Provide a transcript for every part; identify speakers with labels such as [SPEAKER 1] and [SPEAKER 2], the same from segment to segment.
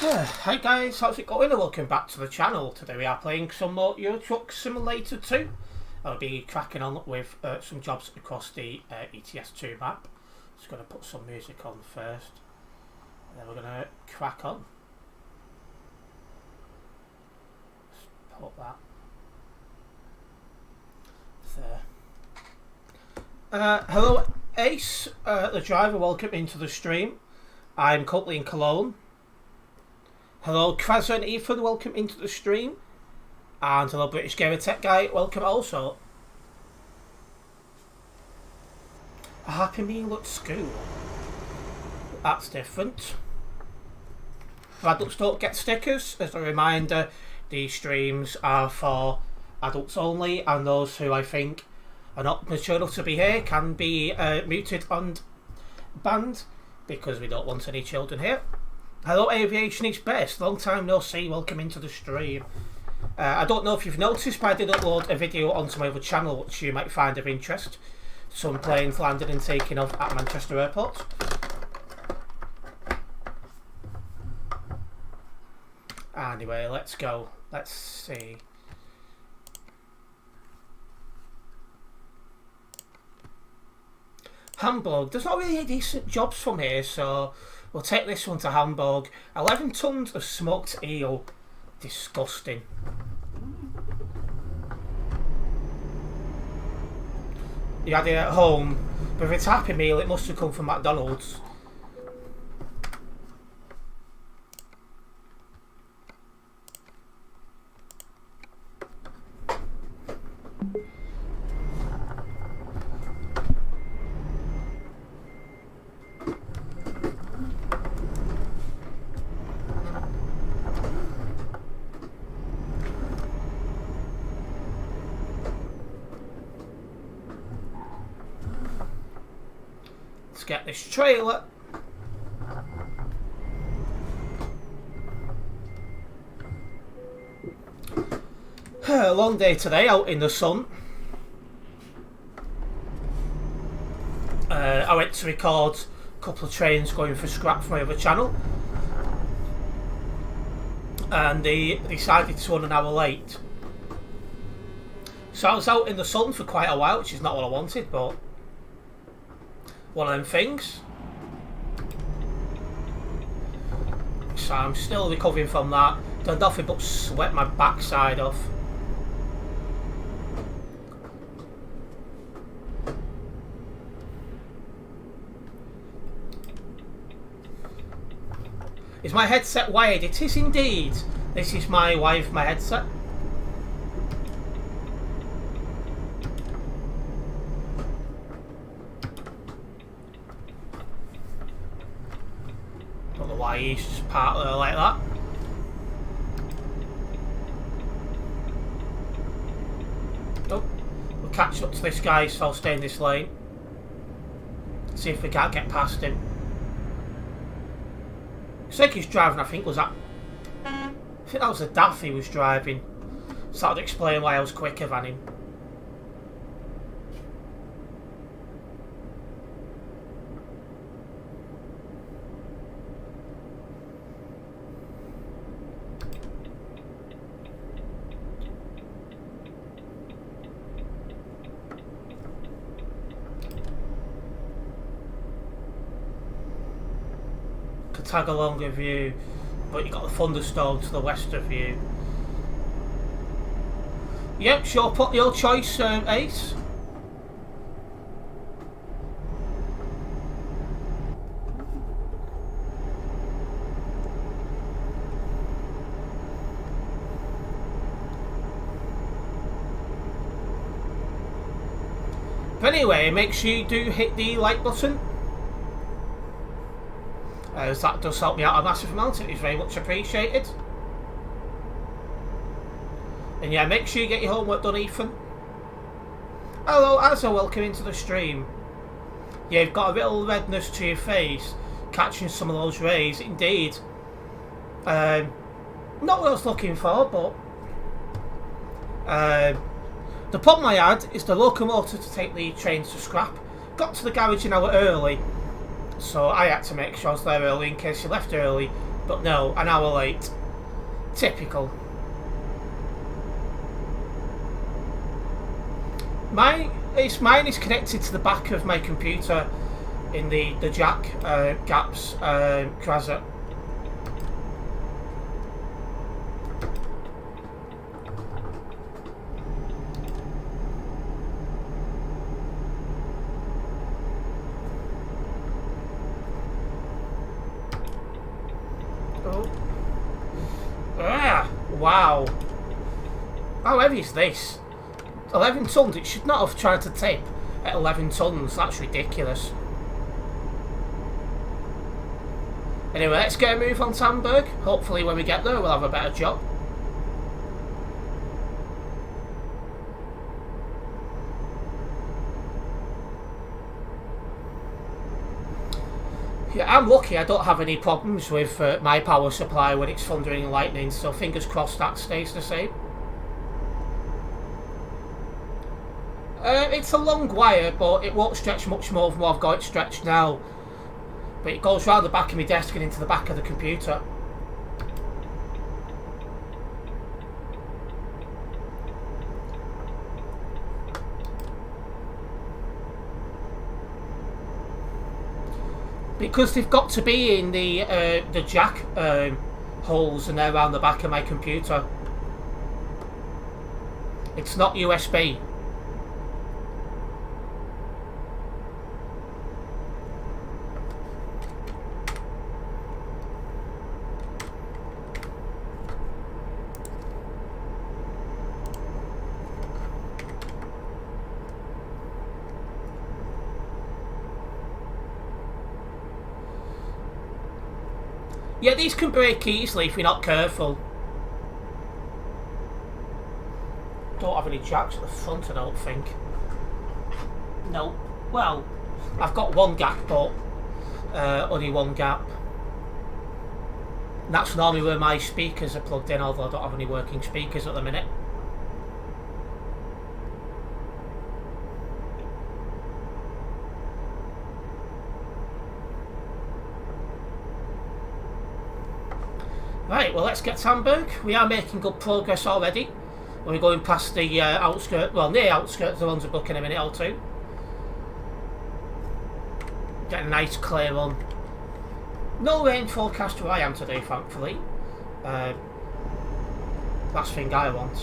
[SPEAKER 1] Hi guys, how's it going and welcome back to the channel. Today we are playing some more Euro Truck Simulator 2. I'll be cracking on with some jobs across the ETS2 map. Just going to put some music on first and then we're going to crack on. Just put that there. Hello Ace, the driver, welcome into the stream. I'm currently in Cologne. Hello Kraz and Ethan, welcome into the stream. And hello British Gamer Tech Guy, welcome also. A Happy Meal at school. That's different. Adults don't get stickers. As a reminder, these streams are for adults only, and those who I think are not mature enough to be here can be muted and banned because we don't want any children here. Hello Aviation is Best, long time no see, welcome into the stream. I don't know if you've noticed, but I did upload a video onto my other channel which you might find of interest. Some planes landed and taking off at Manchester Airport. Anyway, let's go. Let's see. Hamburg, there's not really any decent jobs from here, so we'll take this one to Hamburg. 11 tons of smoked eel. Disgusting. You had it at home, but if it's Happy Meal, it must have come from McDonald's. Get this trailer. A long day today out in the sun. I went to record a couple of trains going for scrap from my other channel and they decided to run an hour late, so I was out in the sun for quite a while, which is not what I wanted, but one of them things. So I'm still recovering from that. Done nothing but sweat my backside off. Is my headset wired? It is indeed. This is my wife, my headset. Why he's just part of her like that. Oh, we'll catch up to this guy, so I'll stay in this lane. See if we can't get past him. It's like he's driving, I think that was a Daff he was driving. So that would explain why I was quicker than him. Tag along with you, but you got the thunderstorm to the west of you. Yep, sure, put your choice, Ace. But anyway, make sure you do hit the like button. As that does help me out a massive amount, it is very much appreciated. And yeah, make sure you get your homework done, Ethan. Hello, Azza, welcome into the stream. Yeah, you've got a little redness to your face, catching some of those rays, indeed. Not what I was looking for, but the problem I had is the locomotive to take the trains to scrap got to the garage an hour early, so I had to make sure I was there early in case you left early. But no, an hour late. Typical. Mine is connected to the back of my computer in the jack gaps, Krasa. Oh. Ah, wow. How heavy is this? 11 tons. It should not have tried to tip at 11 tons. That's ridiculous. Anyway, let's get a move on Hamburg. Hopefully when we get there we'll have a better job. Yeah, I'm lucky I don't have any problems with my power supply when it's thundering and lightning, so fingers crossed that stays the same. It's a long wire, but it won't stretch much more than what I've got it stretched now. But it goes round the back of my desk and into the back of the computer. Because they've got to be in the jack holes, and they're around the back of my computer. It's not USB. Yeah, these can break easily if you're not careful. Don't have any jacks at the front, I don't think. No. Well, I've got one gap, but only one gap. And that's normally where my speakers are plugged in, although I don't have any working speakers at the minute. Right, well, let's get to Hamburg. We are making good progress already. We're going past the outskirts, well, near outskirts, the ones we're booking in a minute or two. Getting a nice clear run. No rain forecast where I am today, thankfully. Last thing I want.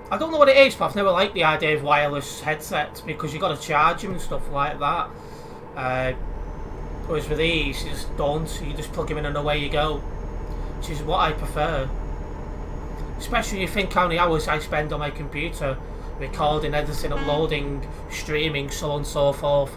[SPEAKER 1] I don't know what it is, but I've never liked the idea of wireless headsets because you've got to charge them and stuff like that. Whereas with these, you just don't. You just plug them in and away you go, which is what I prefer. Especially when you think how many hours I spend on my computer recording, editing, uploading, streaming, so on and so forth.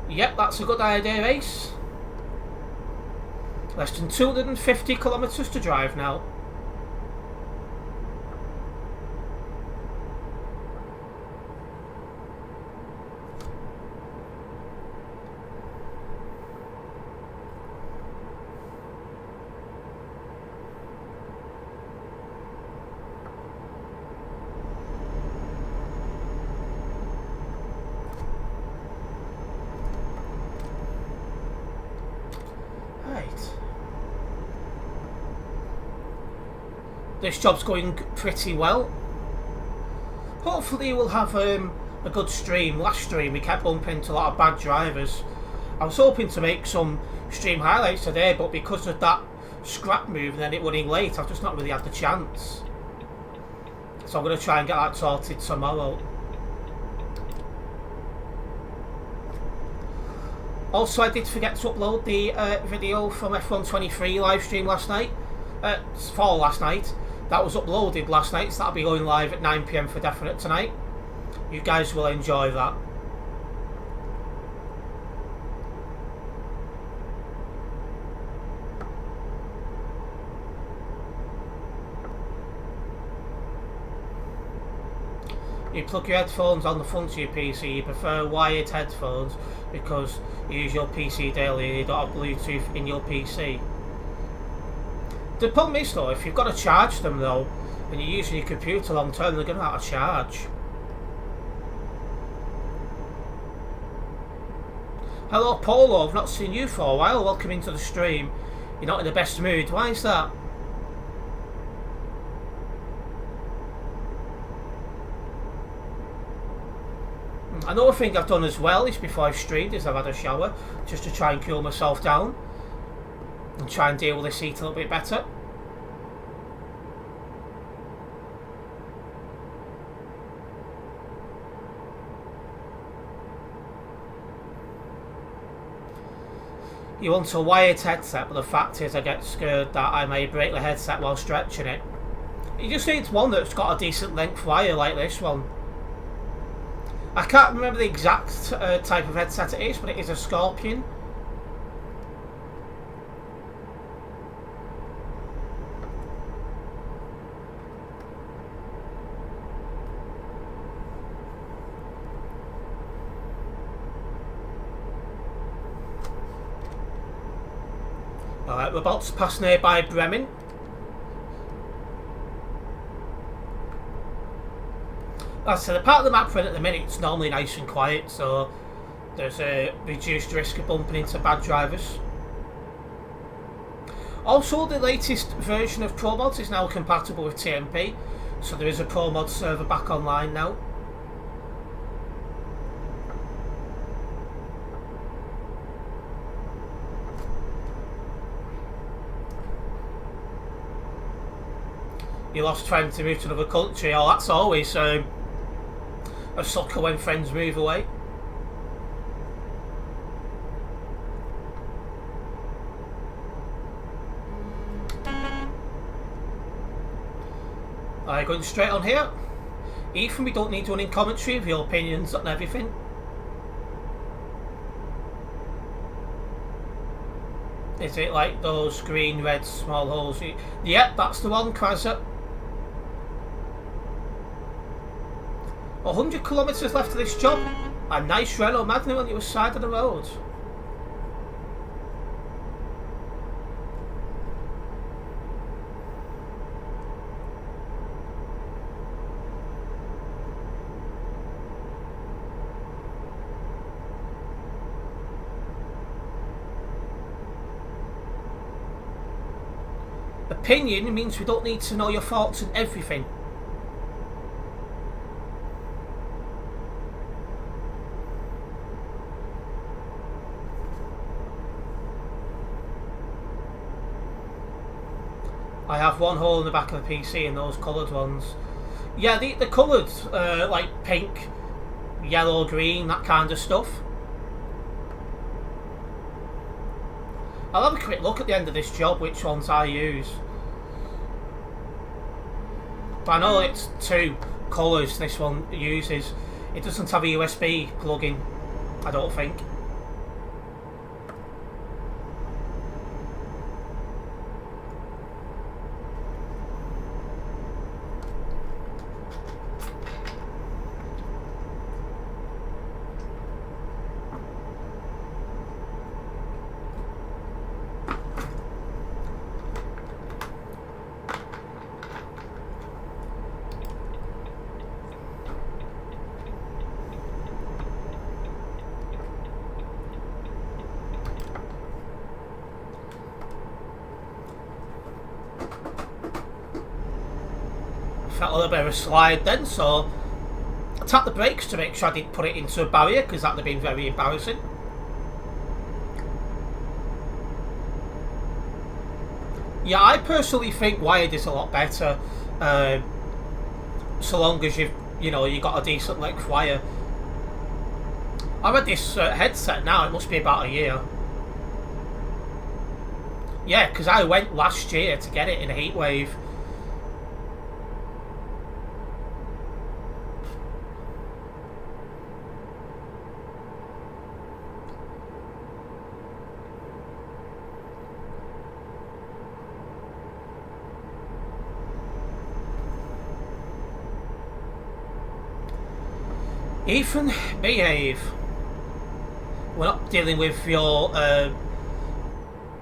[SPEAKER 1] Yep, that's a good idea, Ace. Less than 250 kilometres to drive now. This job's going pretty well. Hopefully we'll have a good stream. Last stream we kept bumping into a lot of bad drivers. I was hoping to make some stream highlights today, but because of that scrap move and then it running late, I've just not really had the chance. So I'm going to try and get that sorted tomorrow. Also, I did forget to upload the video from F123 live stream last night. For last night. That was uploaded last night, so that'll be going live at 9 PM for definite tonight. You guys will enjoy that. You plug your headphones on the front of your PC, you prefer wired headphones because you use your PC daily and you don't have Bluetooth in your PC. The problem is though, if you've got to charge them though, and you're using your computer long term, they're going to have to charge. Hello Polo, I've not seen you for a while, welcome into the stream. You're not in the best mood, why is that? Another thing I've done as well is before I've streamed is I've had a shower just to try and cool myself down and try and deal with this heat a little bit better. You want a wired headset, but the fact is I get scared that I may break the headset while stretching it. You just need one that's got a decent length wire like this one. I can't remember the exact type of headset it is, but it is a Scorpion. Alright, we're about to pass nearby Bremen. Like I said, the part of the map we're in at the minute it's normally nice and quiet, so there's a reduced risk of bumping into bad drivers. Also, the latest version of ProMods is now compatible with TMP, so there is a ProMod server back online now. You lost friends to move to another country. Oh, that's always a sucker when friends move away. Alright, going straight on here. Ethan, we don't need running commentary of your opinions on everything. Is it like those green, red, small holes? Yep, that's the one, Krasa. 100 kilometres left of this job. A nice Renault Magnum on the other side of the road. Opinion means we don't need to know your thoughts on everything. I have one hole in the back of the PC in those coloured ones. Yeah, the coloured, like pink, yellow, green, that kind of stuff. I'll have a quick look at the end of this job which ones I use. But I know it's two colours this one uses. It doesn't have a USB plug-in, I don't think. Felt a little bit of a slide then, so I tapped the brakes to make sure I didn't put it into a barrier because that would have been very embarrassing. Yeah, I personally think wired is a lot better, so long as you got a decent length wire. I've had this headset now, it must be about a year. Yeah, because I went last year to get it in a heat wave. Ethan, behave. We're not dealing with your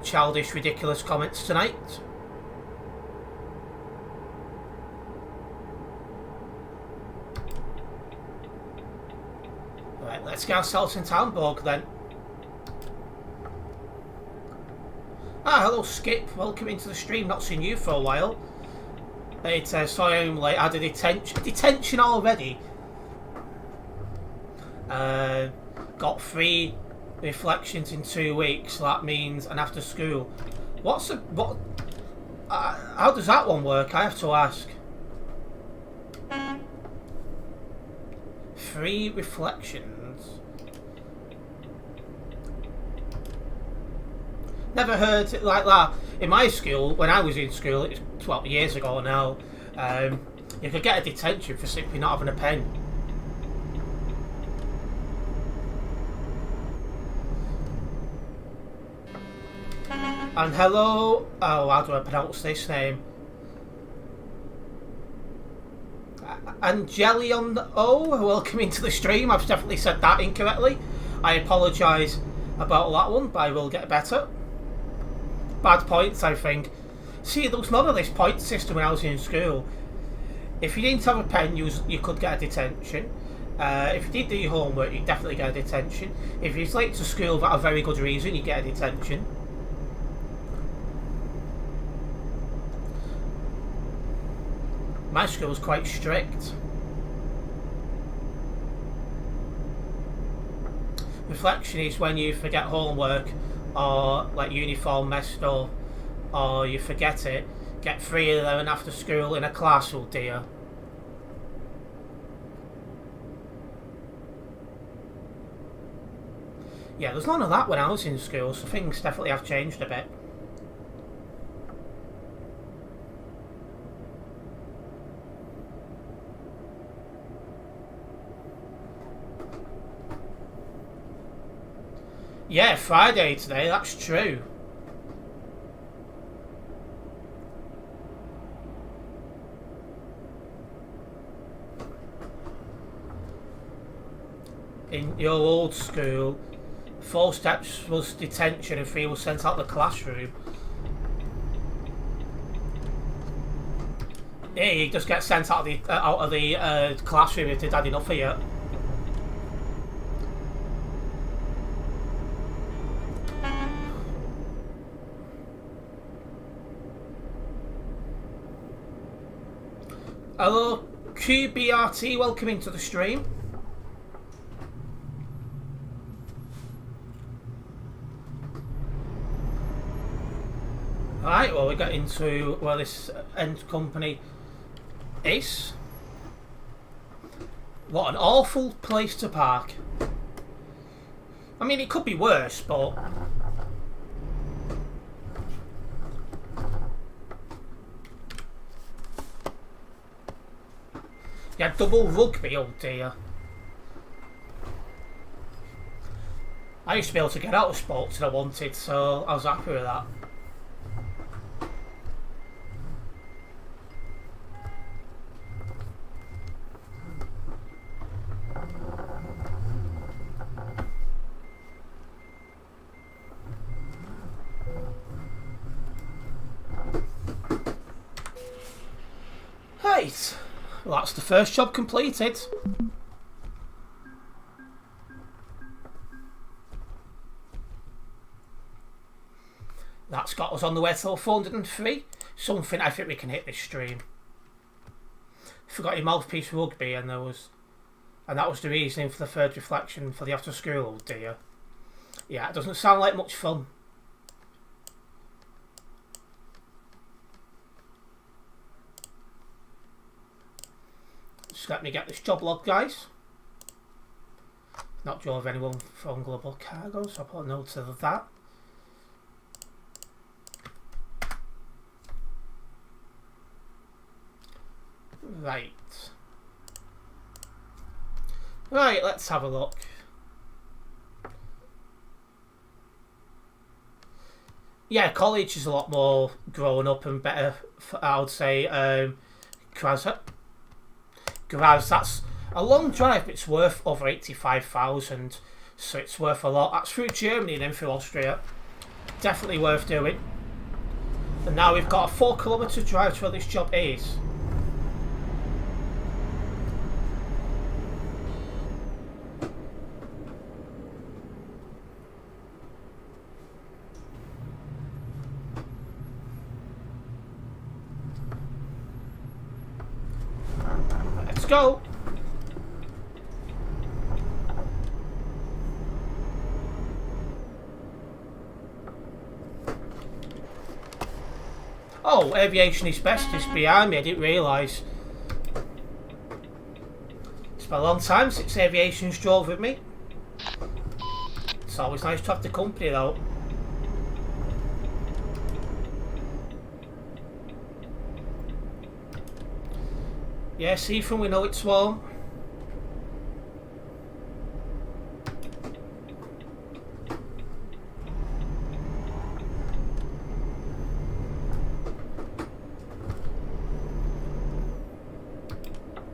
[SPEAKER 1] childish, ridiculous comments tonight. Right, let's get ourselves into Hamburg then. Ah, hello Skip, welcome into the stream, not seen you for a while. It's sorry I'm late, I had a detention already. Got 3 reflections in 2 weeks, so that means an after school. What? How does that one work? I have to ask. 3 reflections. Never heard it like that. In my school, when I was in school, it's 12 years ago now, you could get a detention for simply not having a pen. And hello, oh, how do I pronounce this name? Angelion O, welcome into the stream. I've definitely said that incorrectly. I apologise about that one, but I will get better. Bad points, I think. See, there was none of this point system when I was in school. If you didn't have a pen, you could get a detention. If you did do your homework, you'd definitely get a detention. If you're late to school without a very good reason, you get a detention. My school was quite strict. Reflection is when you forget homework, or like uniform messed up, or you forget it, get 3 of them after school in a class, oh dear. Yeah, there's none of that when I was in school, so things definitely have changed a bit. Yeah, Friday today, that's true. In your old school, 4 steps was detention and 3 was sent out of the classroom. Yeah, you just get sent out of the classroom if they'd had enough of you. Hello, QBRT, welcome into the stream. Right, well, we got into where this end company is. What an awful place to park. I mean, it could be worse, but... Yeah, double rugby, oh dear. I used to be able to get out of sports if I wanted, so I was happy with that. Right. Well, that's the first job completed. That's got us on the way to 403. Something I think we can hit this stream. Forgot your mouthpiece rugby, and that was the reasoning for the 3rd reflection for the after school, oh dear. Yeah, it doesn't sound like much fun. Just let me get this job log, guys. Not drove anyone from Global Cargo, so I'll put a note of that. Right. Right, let's have a look. Yeah, college is a lot more grown up and better, I would say. Graz, that's A long drive, but it's worth over 85,000, so it's worth a lot. That's through Germany and then through Austria. Definitely worth doing. And now we've got a 4-kilometre drive to where this job is. Let's go. Oh, aviation is best is behind me. I didn't realise. It's been a long time since aviation's drove with me. It's always nice to have the company though. Yes, Ethan, we know it's warm.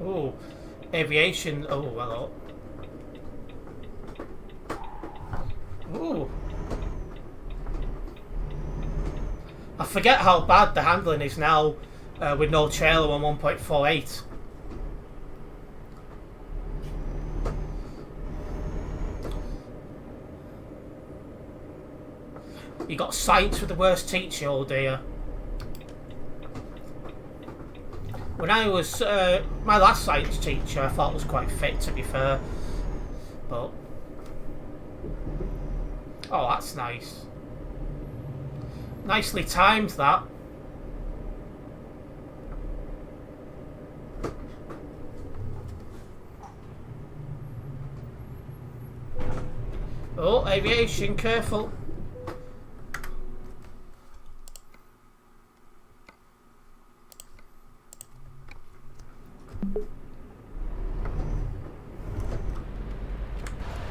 [SPEAKER 1] Oh, aviation. Oh, hello. Ooh. I forget how bad the handling is now with no trailer on 1.48. You got science with the worst teacher, oh dear. When I was, my last science teacher I thought was quite fit, to be fair. But, oh, that's nice. Nicely timed, that. Oh, aviation, careful.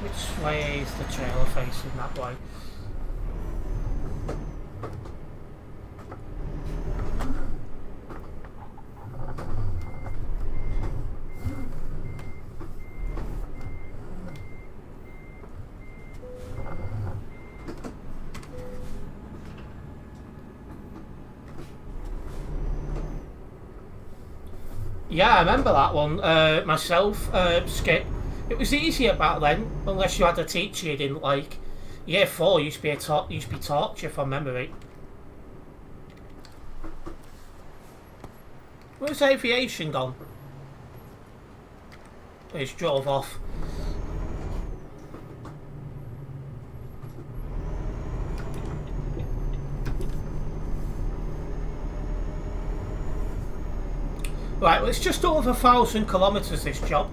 [SPEAKER 1] Which way is the trailer facing? That way. Yeah, I remember that one myself. Skip. It was easier back then, unless you had a teacher you didn't like. Year 4 used to be torture from memory. Where's aviation gone? It's drove off. Right, well, it's just over 1,000 kilometres, this job.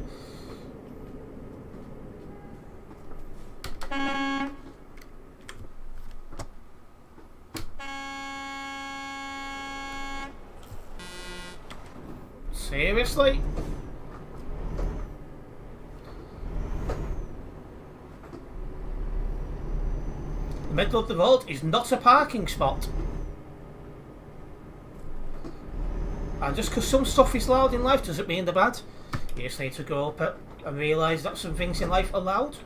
[SPEAKER 1] Seriously? The middle of the road is not a parking spot. And just because some stuff is loud in life doesn't mean they're bad. You just need to grow up and realise that some things in life are loud.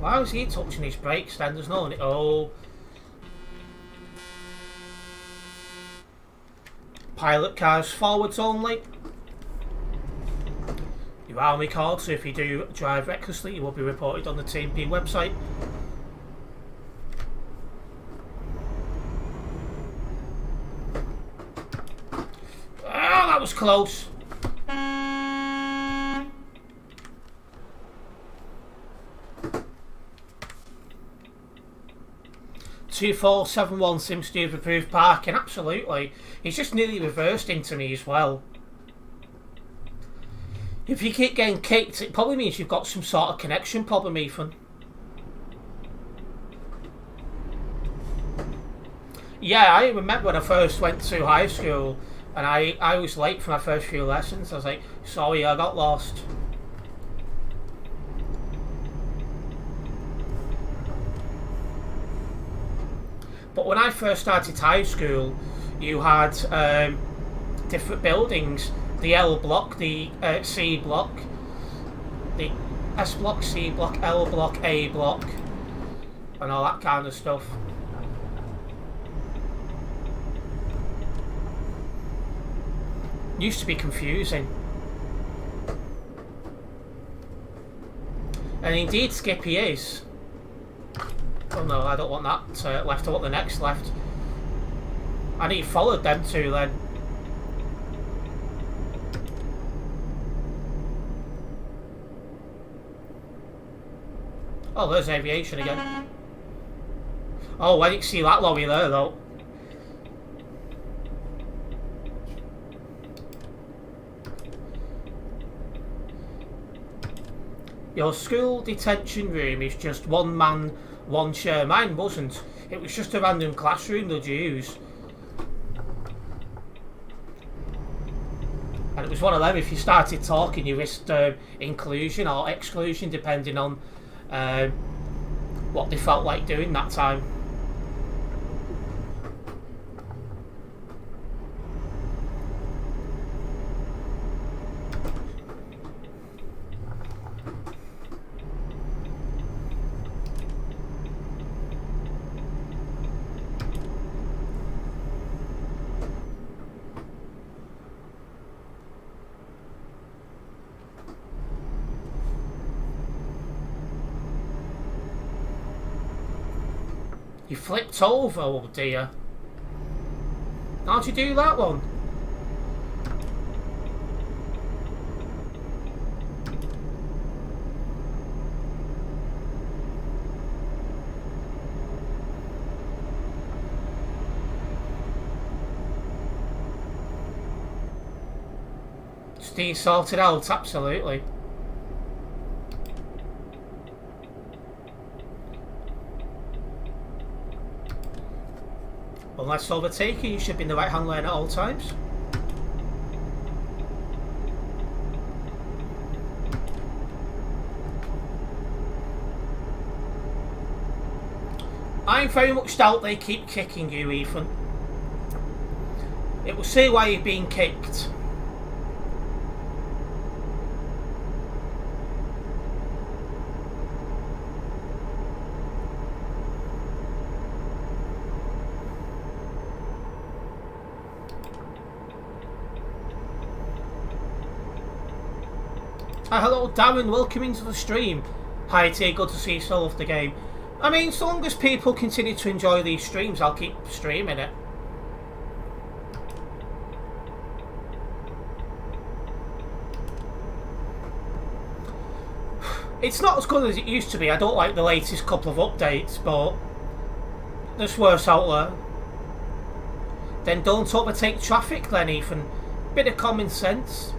[SPEAKER 1] Why is he touching his brakes then? There's no... Oh. Pilot cars forwards only. Your army card, so if you do drive recklessly you will be reported on the TMP website. Oh, that was close. 2471 seems to have approved parking, absolutely. He's just nearly reversed into me as well. If you keep getting kicked, it probably means you've got some sort of connection problem, Ethan. Yeah, I remember when I first went to high school, And I was late for my first few lessons. I was like, sorry, I got lost. But when I first started high school, you had different buildings. The L block, the C block, the S block, C block, L block, A block, and all that kind of stuff. Used to be confusing. And indeed Skippy is. Oh no, I don't want that left, I want the next left. I need followed them two then. Oh, there's aviation again. Oh, I didn't see that lorry there though. Your school detention room is just one man, one chair. Mine wasn't. It was just a random classroom they'd use. And it was one of them, if you started talking, you risked inclusion or exclusion, depending on what they felt like doing that time. You flipped over, oh dear. How'd you do that one? Steve sorted out, absolutely. Unless overtaking, you should be in the right hand lane at all times. I very much doubt they keep kicking you, Ethan. It will say why you're being kicked. Hello Darren, welcome into the stream. Hi T, good to see you still love the game. I mean, so long as people continue to enjoy these streams, I'll keep streaming it. It's not as good as it used to be. I don't like the latest couple of updates, but there's worse out there. Then don't overtake traffic then, Ethan. Bit of common sense.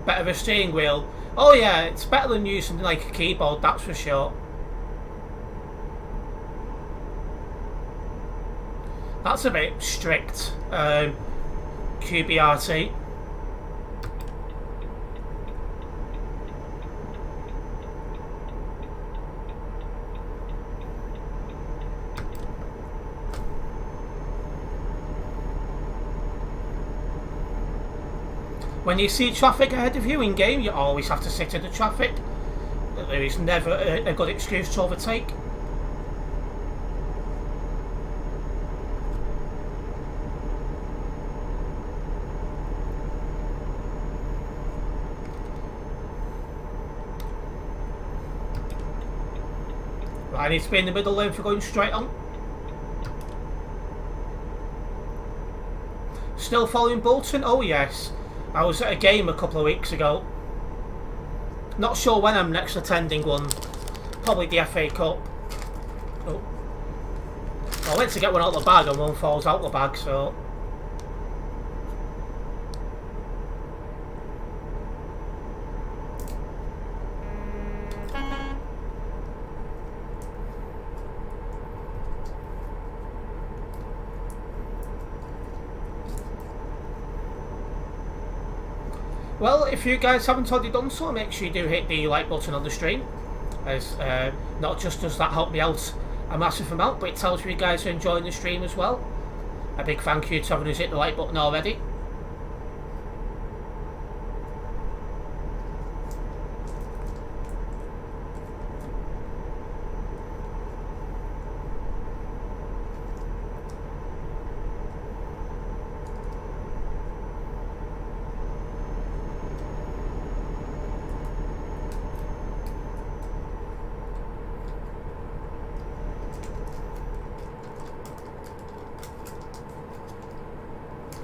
[SPEAKER 1] Better a steering wheel. Oh yeah, it's better than using like a keyboard, that's for sure. That's a bit strict. QBRT. When you see traffic ahead of you in game, you always have to sit in the traffic. There is never a good excuse to overtake. Right, I need to be in the middle lane for going straight on. Still following Bolton? Oh yes. I was at a game a couple of weeks ago. Not sure when I'm next attending one. Probably the FA Cup. Oh. I went to get one out of the bag and one falls out the bag, so... Well, if you guys haven't already done so, make sure you do hit the like button on the stream, as not just does that help me out a massive amount, but it tells you guys are enjoying the stream as well. A big thank you to having us hit the like button already.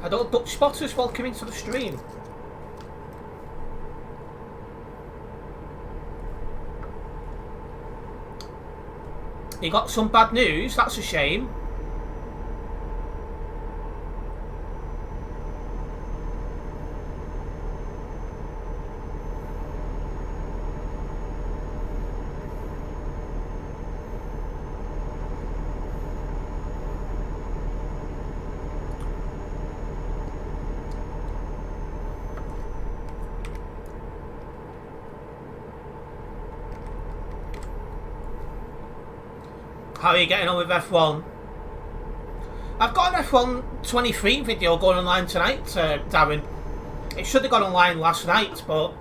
[SPEAKER 1] Hello Dutch spotters, welcome into the stream. You got some bad news, that's a shame. How are you getting on with F1? I've got an F1 23 video going online tonight, Darren. It should have gone online last night, but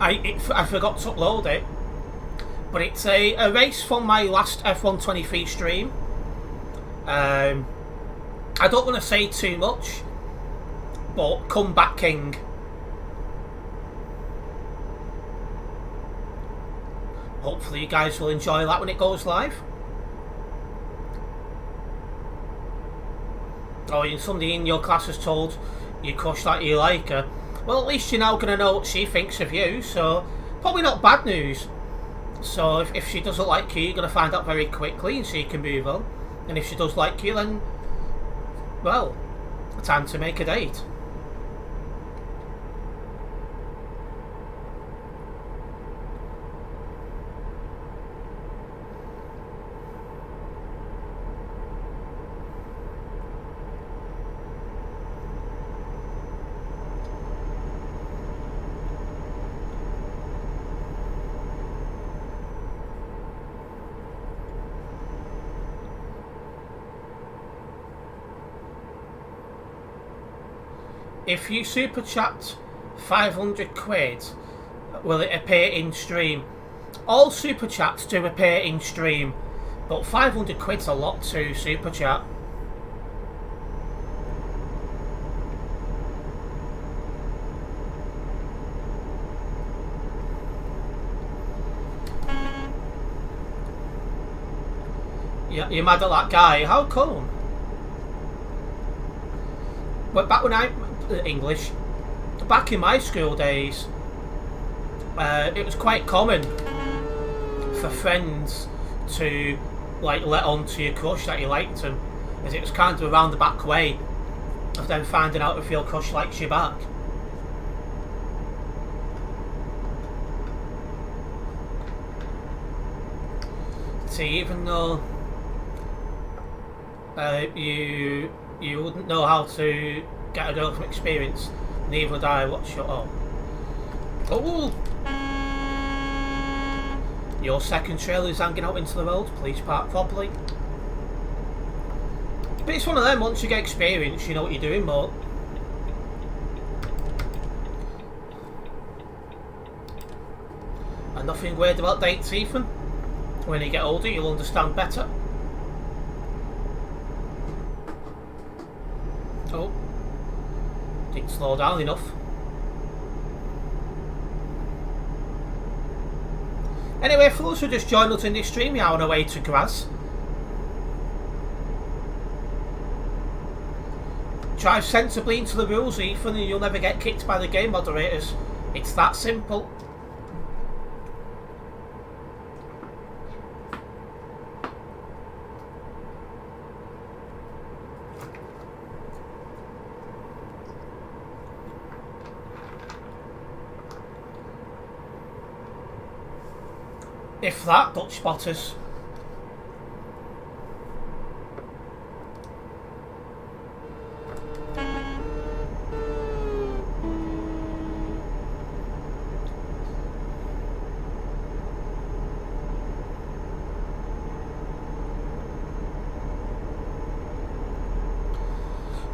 [SPEAKER 1] I forgot to upload it. But it's a race from my last F1 23 stream. I don't want to say too much, but Comeback King. Hopefully you guys will enjoy that when it goes live. Oh, and somebody in your class has told your crush that you like her. Well, at least you're now going to know what she thinks of you, so probably not bad news. So if she doesn't like you, you're going to find out very quickly and so you can move on. And if she does like you, then, well, time to make a date. If you super chat 500 quid, will it appear in stream? All super chats do appear in stream, but 500 quid's a lot to super chat. You're mad at that guy? How come? But back when English, back in my school days, it was quite common for friends to like let on to your crush that you liked them, as it was kind of a roundabout way of them finding out if your crush likes you back. See, even though you wouldn't know how to get a girl from experience, neither would I. What's your... Oh! Your second trailer is hanging out into the road. Please park properly. But it's one of them, once you get experience, you know what you're doing, but... And nothing weird about dates, Ethan. When you get older, you'll understand better. Oh. Didn't slow down enough. Anyway, for those who just joined us in this stream, we are on our way to Graz. Drive sensibly into the rules, Ethan, and you'll never get kicked by the game moderators. It's that simple. If that, Dutch spotters.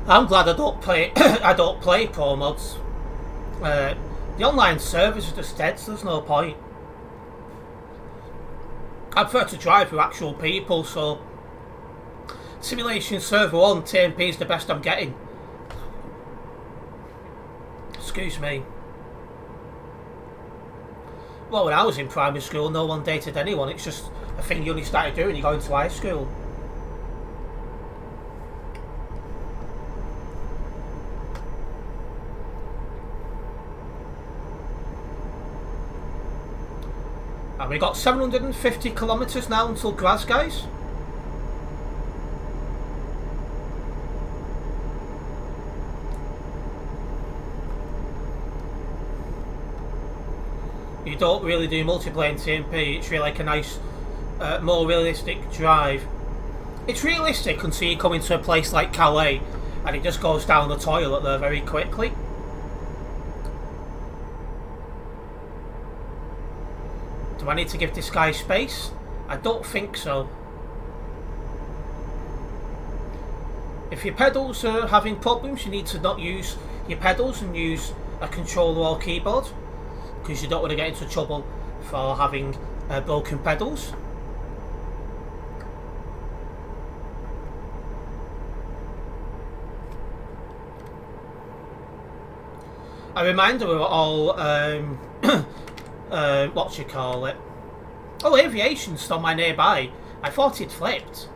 [SPEAKER 1] I'm glad I don't play. I don't play pro mods. The online servers are just dead, so there's no point. I prefer to drive with actual people, so Simulation Server 1 TMP is the best I'm getting. Excuse me. Well, when I was in primary school, no one dated anyone. It's just a thing you only started doing when you go into high school. And we got 750 kilometres now until Graz, guys. You don't really do multiplayer in TMP. It's really like a nice, more realistic drive. It's realistic until you come into a place like Calais and it just goes down the toilet there very quickly. Do I need to give this guy space? I don't think so. If your pedals are having problems, you need to not use your pedals and use a controller or keyboard, because you don't want to get into trouble for having broken pedals. A reminder, we're all what you call it? Oh, aviation's still my nearby. I thought he'd flipped.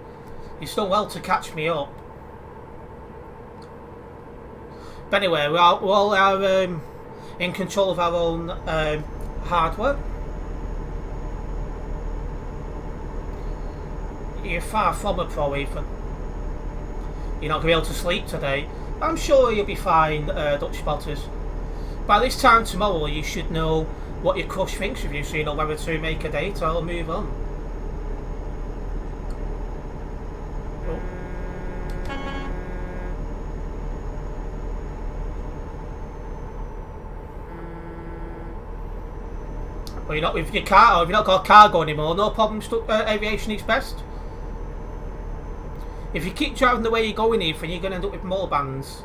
[SPEAKER 1] He's done well to catch me up. But anyway, we all are in control of our own hardware. You're far from a pro, Ethan. You're not going to be able to sleep today. I'm sure you'll be fine, Dutch spotters. By this time tomorrow, you should know what your crush thinks of you, so you know whether to make a date or move on. Oh. Well, you're not with your car, or if you've not got a cargo anymore, no problem. Aviation is best. If you keep driving the way you're going, Ethan, you're going to end up with more bands.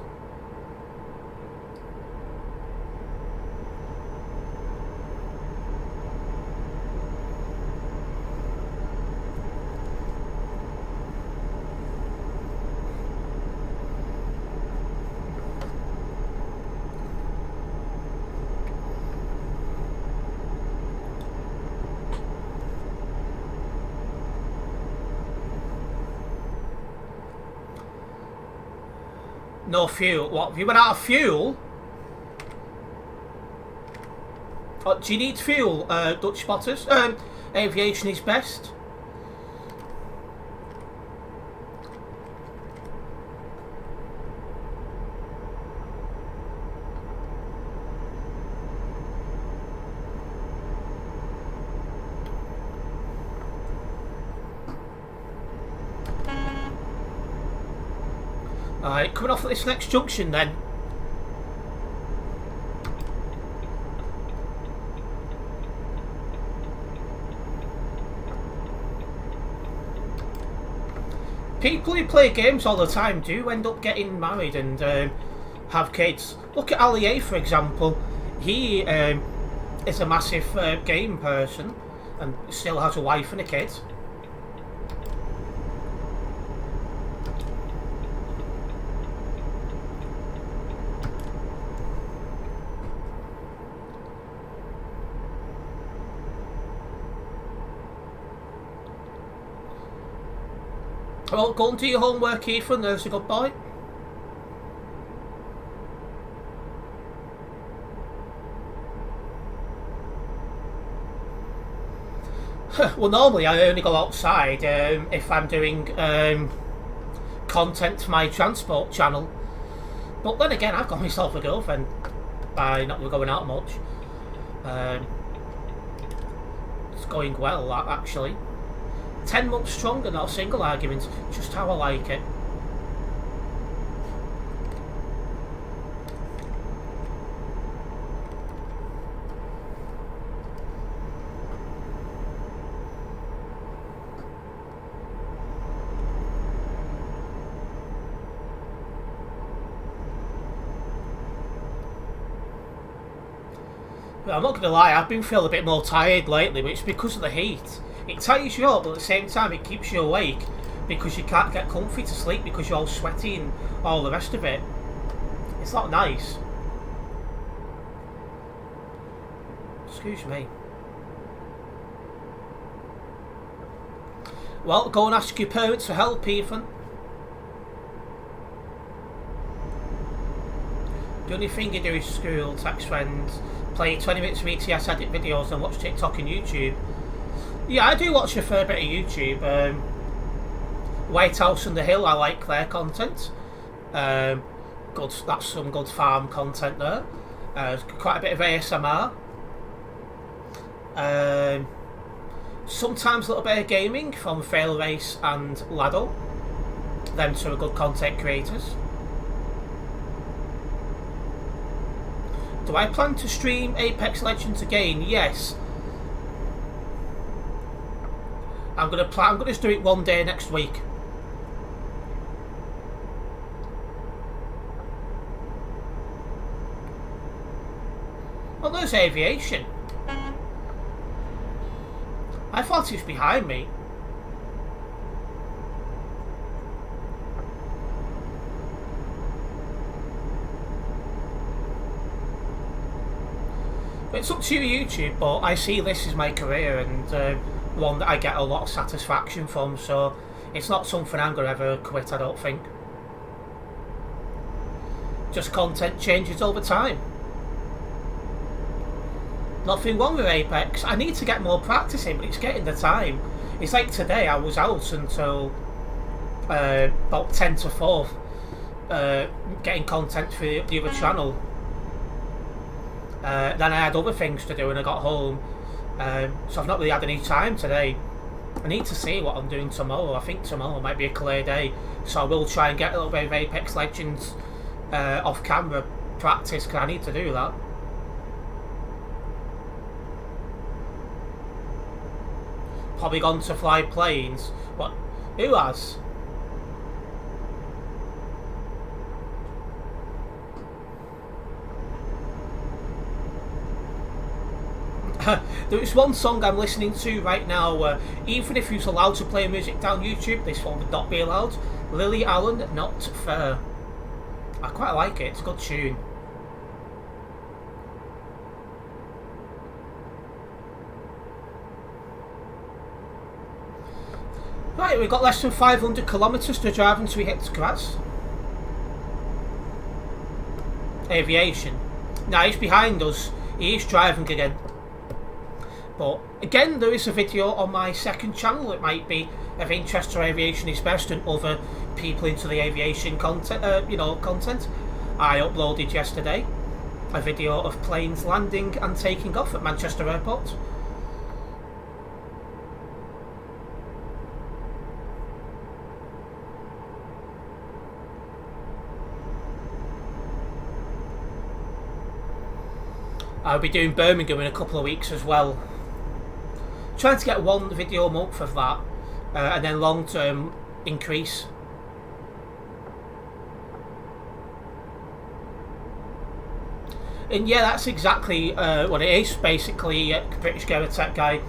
[SPEAKER 1] No fuel. What? Have you run out of fuel? Oh, do you need fuel, Dutch spotters? Aviation is best. Alright, coming off at this next junction then. People who play games all the time do end up getting married and have kids. Look at Ali A, for example. He is a massive game person and still has a wife and a kid. Well, go and do your homework, Ethan. There's a good boy. Well, normally I only go outside if I'm doing content for my transport channel. But then again, I've got myself a girlfriend by not going out much. It's going well, actually. 10 months stronger, not a single argument. Just how I like it. I'm not going to lie, I've been feeling a bit more tired lately, but it's because of the heat. It tires you up, but at the same time it keeps you awake because you can't get comfy to sleep because you're all sweaty and all the rest of it. It's not nice. Excuse me. Well, go and ask your parents for help, Ethan. The only thing you do is school, text friends, play 20 minutes of ETS, edit videos and watch TikTok and YouTube. Yeah, I do watch a fair bit of YouTube. White House and the Hill, I like their content. Good, that's some good farm content there. Quite a bit of ASMR. Sometimes a little bit of gaming from Fail Race and Lado. Them two are good content creators. Do I plan to stream Apex Legends again? Yes. I'm gonna do it one day next week. Well, there's aviation. I thought he was behind me. It's up to you, YouTube, but I see this as my career and one that I get a lot of satisfaction from, so it's not something I'm going to ever quit, I don't think. Just content changes over time. Nothing wrong with Apex. I need to get more practice in, but it's getting the time. It's like today, I was out until about 10 to 4 getting content for the other channel. Then I had other things to do and I got home, so I've not really had any time today. I need to see what I'm doing tomorrow. I think tomorrow might be a clear day, so I will try and get a little bit of Apex Legends off camera practice, because I need to do that. Probably gone to fly planes. What? Who has? There is one song I'm listening to right now, even if he was allowed to play music down YouTube, this one would not be allowed. Lily Allen, Not Fair. I quite like it, it's a good tune. Right, we've got less than 500 kilometres to drive until we hit grass. Aviation. Now he's behind us, he is driving again. But again, there is a video on my second channel. It might be of interest to Aviation is Best and other people into the aviation content. Content. I uploaded yesterday a video of planes landing and taking off at Manchester Airport. I'll be doing Birmingham in a couple of weeks as well. Trying to get one video a month of that, and then long term increase. And yeah, that's exactly what it is. Basically, British Gamer Tech Guy.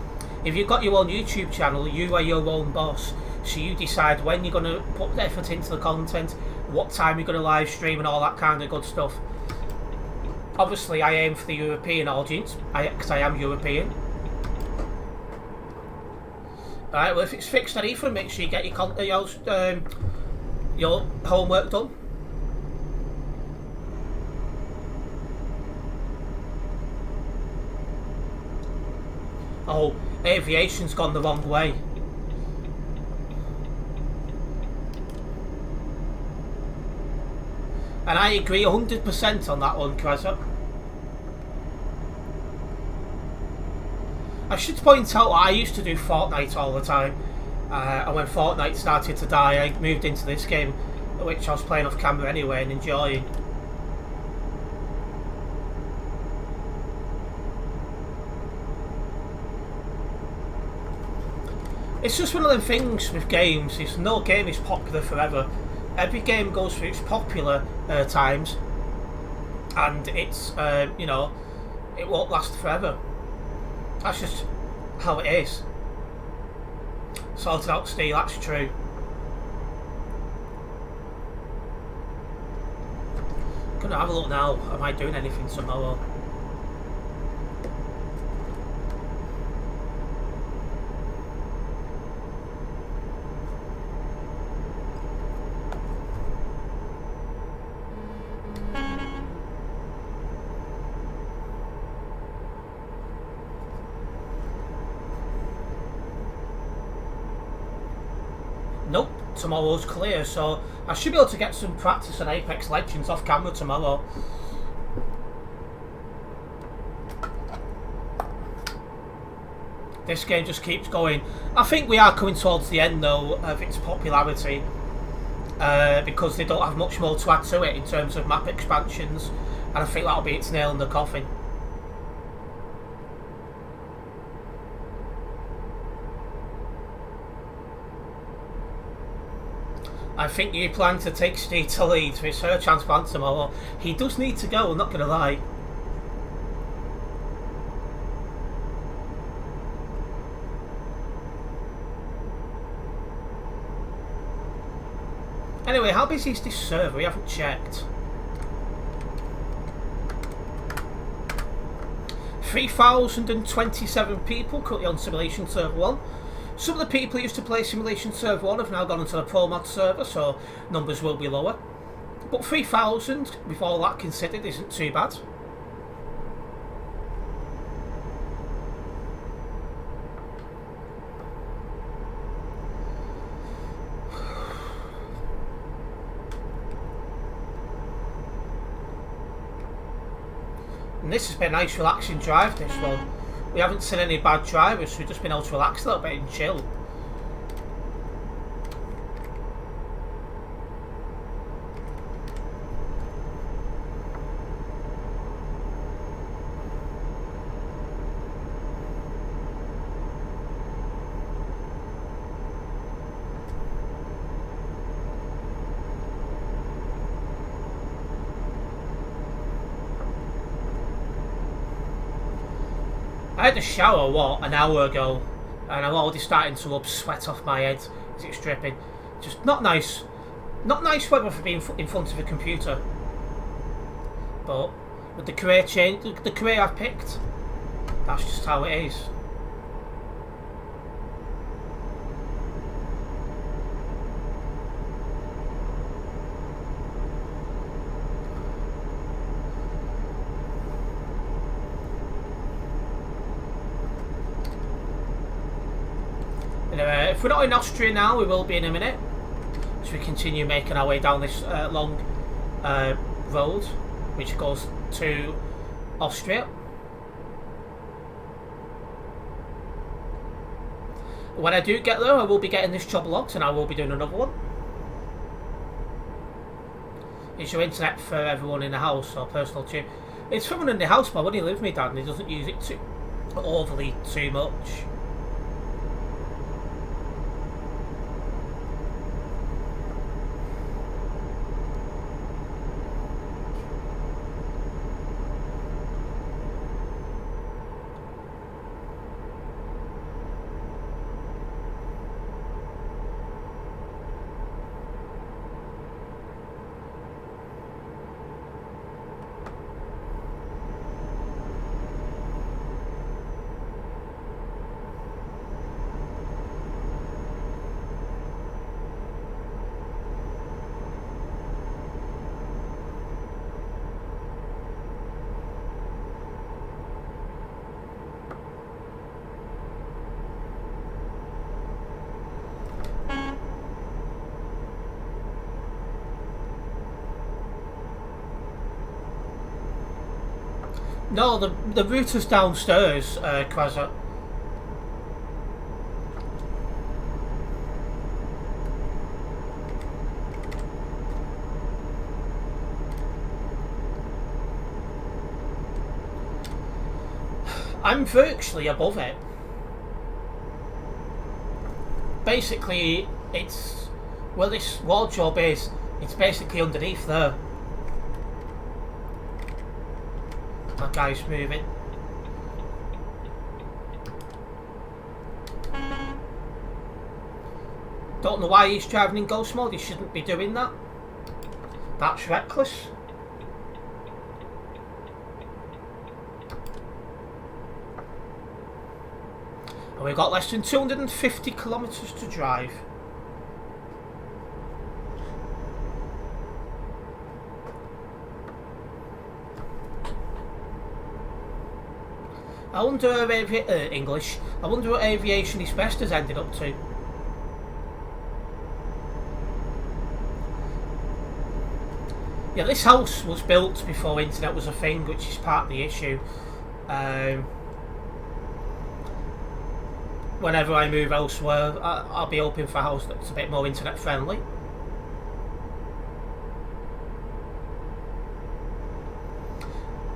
[SPEAKER 1] If you've got your own YouTube channel, you are your own boss. So you decide when you're going to put the effort into the content, what time you're going to live stream, and all that kind of good stuff. Obviously, I aim for the European audience, because I am European. Alright, well, if it's fixed then Ethan, make sure you get your homework done. Oh, aviation's gone the wrong way. And I agree 100% on that one, Kreza. I should point out I used to do Fortnite all the time, and when Fortnite started to die, I moved into this game, which I was playing off camera anyway and enjoying. It's just one of them things with games. It's no game is popular forever. Every game goes through its popular times, and it's it won't last forever. That's just how it is. Sorted out steel, that's true. Gonna have a look now. Am I doing anything tomorrow? Nope, tomorrow's clear, so I should be able to get some practice on Apex Legends off camera tomorrow. This game just keeps going. I think we are coming towards the end though of its popularity, because they don't have much more to add to it in terms of map expansions, and I think that'll be its nail in the coffin. I think you plan to take Steve to Leeds for his hair transplant tomorrow. He does need to go, I'm not going to lie. Anyway, how busy is this server? We haven't checked. 3,027 people currently on Simulation Server 1. Some of the people who used to play Simulation Server 1 have now gone into the Pro Mod server, so numbers will be lower. But 3,000, with all that considered, isn't too bad. And this has been a nice relaxing drive, this one. We haven't seen any bad drivers, so we've just been able to relax a little bit and chill. I had a shower, what, an hour ago, and I'm already starting to rub sweat off my head as it's dripping. Just not nice. Not nice weather for being in front of a computer. But with the career change, the career I've picked, that's just how it is. If we're not in Austria now, we will be in a minute. So we continue making our way down this long road, which goes to Austria. When I do get there, I will be getting this job locked, and I will be doing another one. Is your internet for everyone in the house or personal tube? It's for everyone in the house, but when he lives with me, Dad, and he doesn't use it overly too much. No, the router's downstairs, Quasar. I'm virtually above it. Basically, it's where this wardrobe is. It's basically underneath there. That guy's moving. Don't know why he's driving in ghost mode. He shouldn't be doing that. That's reckless. And we've got less than 250 kilometres to drive. I wonder English. I wonder what Aviation is Best has ended up to. Yeah, this house was built before internet was a thing, which is part of the issue. Whenever I move elsewhere, I'll be hoping for a house that's a bit more internet friendly.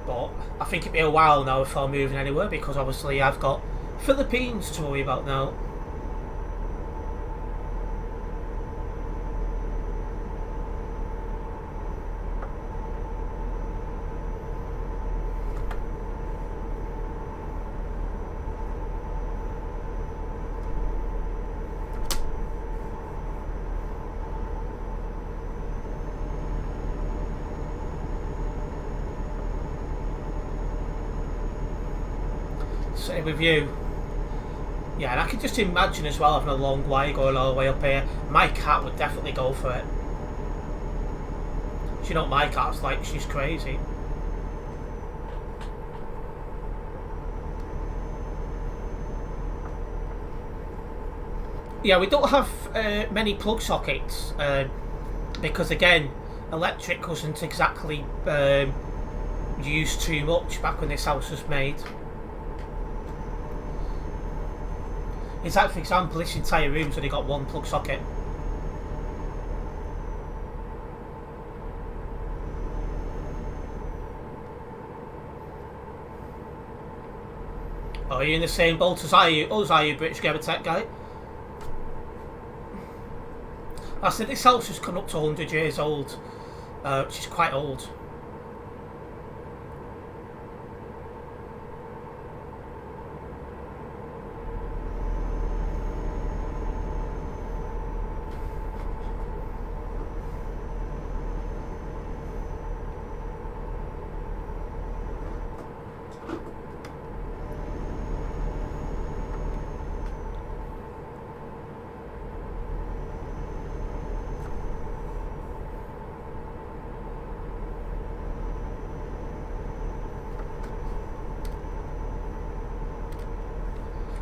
[SPEAKER 1] But I think it'll be a while now before moving anywhere, because obviously I've got Philippines to worry about now. Same with you. Yeah, and I can just imagine as well having a long way going all the way up here. My cat would definitely go for it. Do you know what my cat's like? She's crazy. Yeah, we don't have many plug sockets because again, electric wasn't exactly used too much back when this house was made. It's like, for example, this entire room's only got one plug socket. Oh, are you in the same boat as are you, British Gamer Tech guy? I said this house has come up to 100 years old, which is quite old.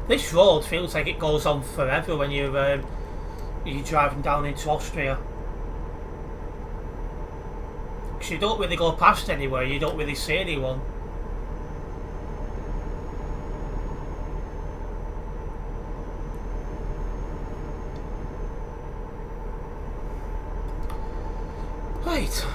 [SPEAKER 1] This road feels like it goes on forever when you're driving down into Austria. Because you don't really go past anywhere, you don't really see anyone. Right.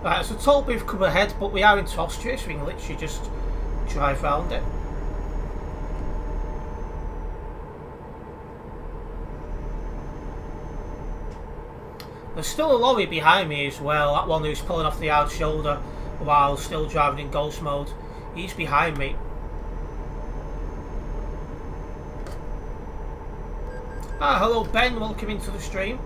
[SPEAKER 1] Right, so told we've come ahead, but we are into Austria, so we can literally just drive round it. There's still a lorry behind me as well, that one who's pulling off the hard shoulder while still driving in ghost mode. He's behind me. Ah, hello Ben, welcome into the stream.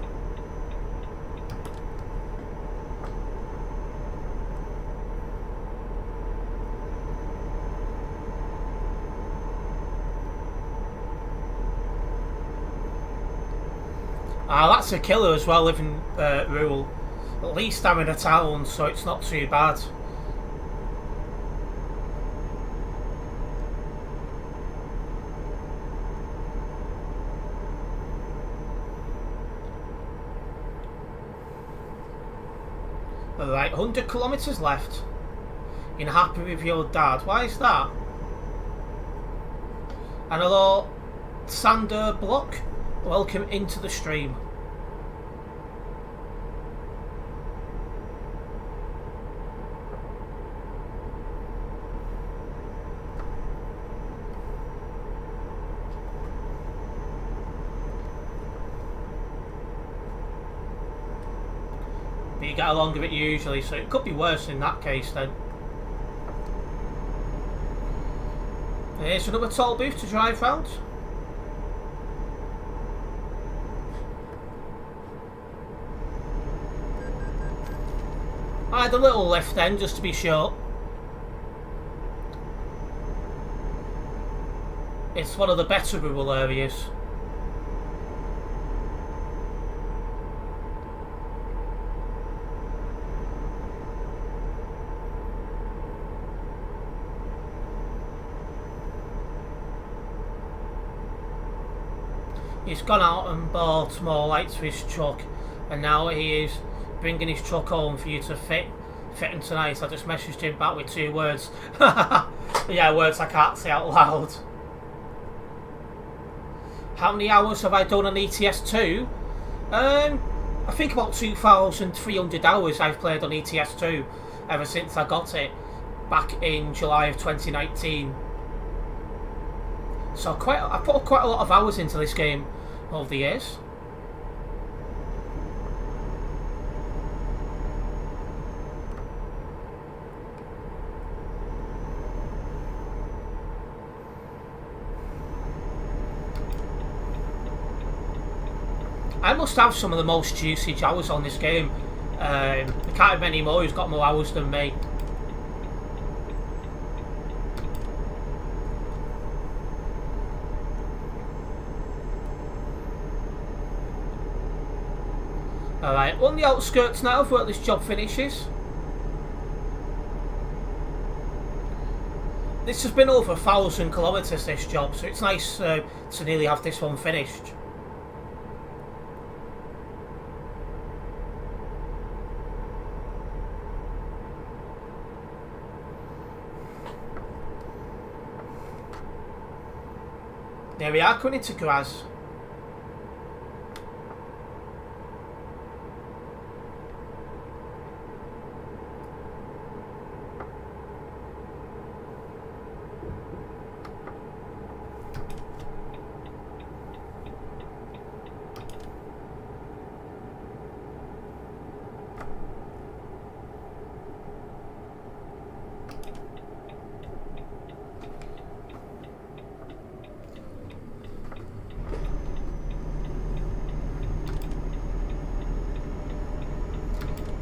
[SPEAKER 1] Ah, that's a killer as well, living rural. At least I'm in a town, so it's not too bad. Alright, 100 kilometres left. You're happy with your dad. Why is that? And hello, Sander Block. Welcome into the stream. But you get along with it usually, so it could be worse in that case then. Here's another toll booth to drive round. I had a little lift then, just to be sure. It's one of the better rural areas. He's gone out and bought more lights for his truck, and now he is bringing his truck home for you to fit him tonight. I just messaged him back with 2 words. Yeah, words I can't say out loud. How many hours have I done on ETS2? I think about 2,300 hours I've played on ETS2 ever since I got it back in July of 2019. So I put quite a lot of hours into this game over the years. I must have some of the most usage hours on this game. I can't have many more who's got more hours than me. Alright, on the outskirts now of where this job finishes. This has been over 1,000 kilometres, this job, so it's nice to nearly have this one finished. There we are, coming into Graz.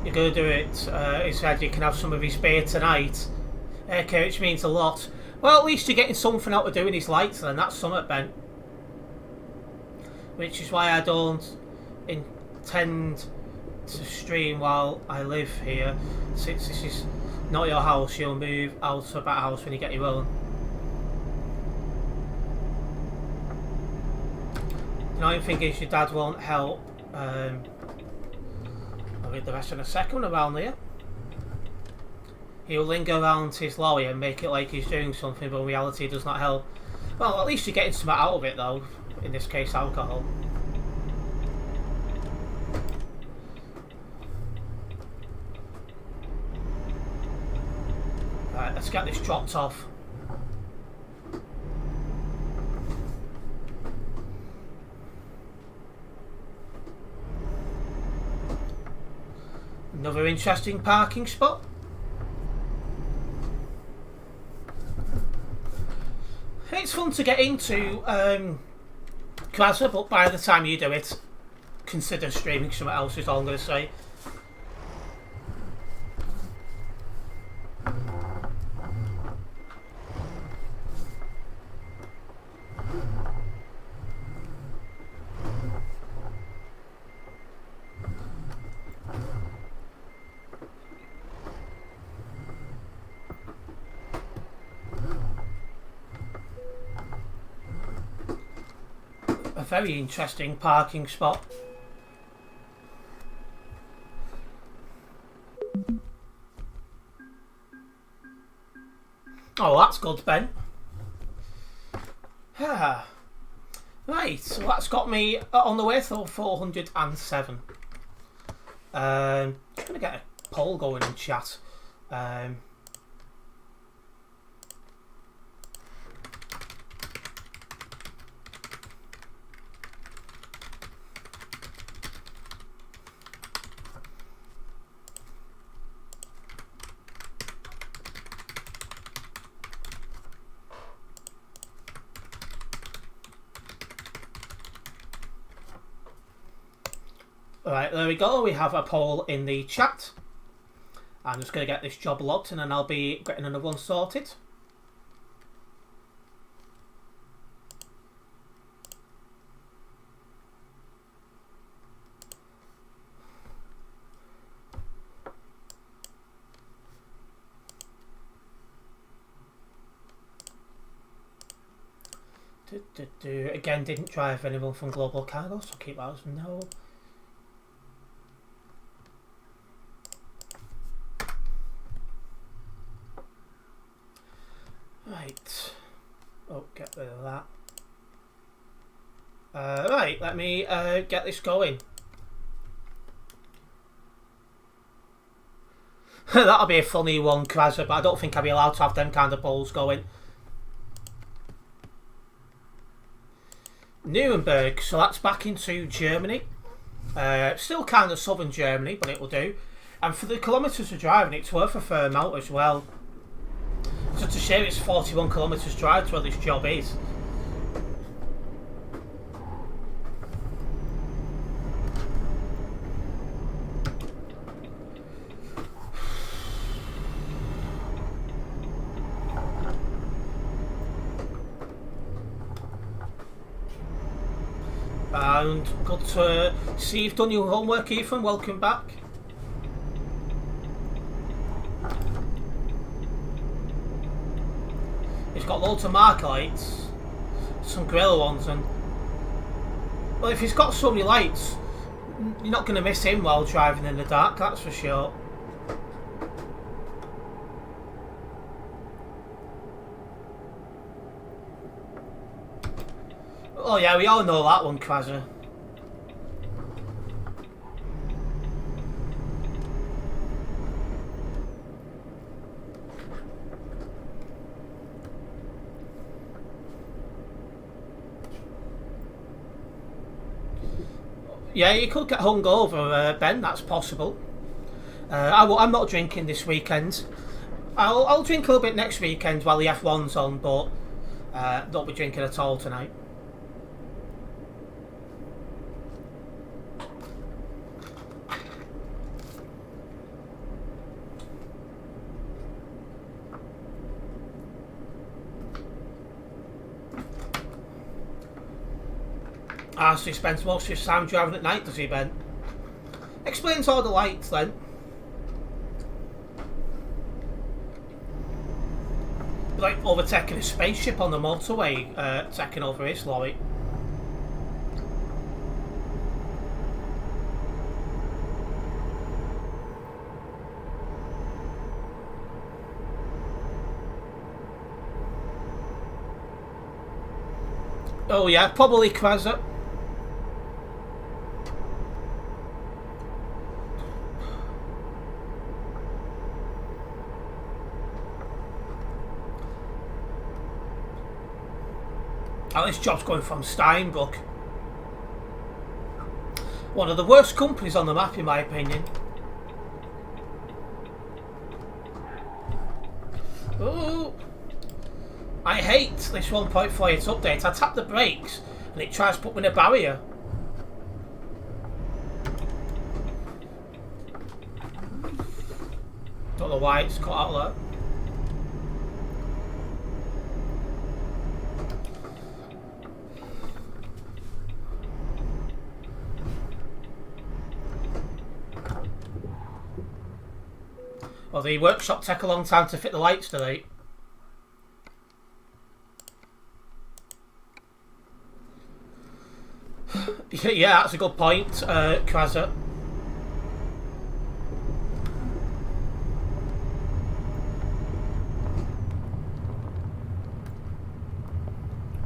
[SPEAKER 1] You're going to do it. He said you can have some of his beer tonight. Okay, which means a lot. Well, at least you're getting something out of doing his lights then. That's something, Ben. Which is why I don't intend to stream while I live here. Since this is not your house, you'll move out of that house when you get your own. The annoying thing is your dad won't help. I'll read the rest in a second around here. He'll linger around his lorry and make it like he's doing something, but in reality does not help. Well, at least you're getting something out of it though, in this case alcohol. Right, let's get this dropped off. Another interesting parking spot. It's fun to get into Kraza, but by the time you do it, consider streaming something else is all I'm going to say. A very interesting parking spot. Oh, that's good, Ben. Right, so that's got me on the way to 407. I'm going to get a poll going in chat. Right, there we go. We have a poll in the chat. I'm just going to get this job logged and then I'll be getting another one sorted. Again, didn't drive anyone from Global Cargo, so keep that as no. Right. Oh, get rid of that. Right, let me get this going. That'll be a funny one, Krasser, but I don't think I'll be allowed to have them kind of polls going. Nuremberg, so that's back into Germany. Still kind of southern Germany, but it will do. And for the kilometres of driving, it's worth a fair amount as well. So to share it's 41 kilometres drive to where this job is. And good to see you've done your homework, Ethan. Welcome back. He's got loads of marker lights, some gorilla ones, and well, if he's got so many lights, you're not going to miss him while driving in the dark, that's for sure. Oh yeah, we all know that one, Krasser. Yeah, you could get hungover, Ben. That's possible. I'm not drinking this weekend. I'll drink a little bit next weekend while the F1's on, but don't be drinking at all tonight. So he spends most of his time driving at night, does he, Ben? Explains all the lights, then. Like overtaking a spaceship on the motorway, taking over his lorry. Oh yeah, probably Krasser. Oh, this job's going from Steinbrook. One of the worst companies on the map, in my opinion. Oh, I hate this 1.48 update. I tap the brakes and it tries to put me in a barrier. Don't know why it's cut out of that. Well, the workshop take a long time to fit the lights, do they? Yeah, that's a good point, Krasser.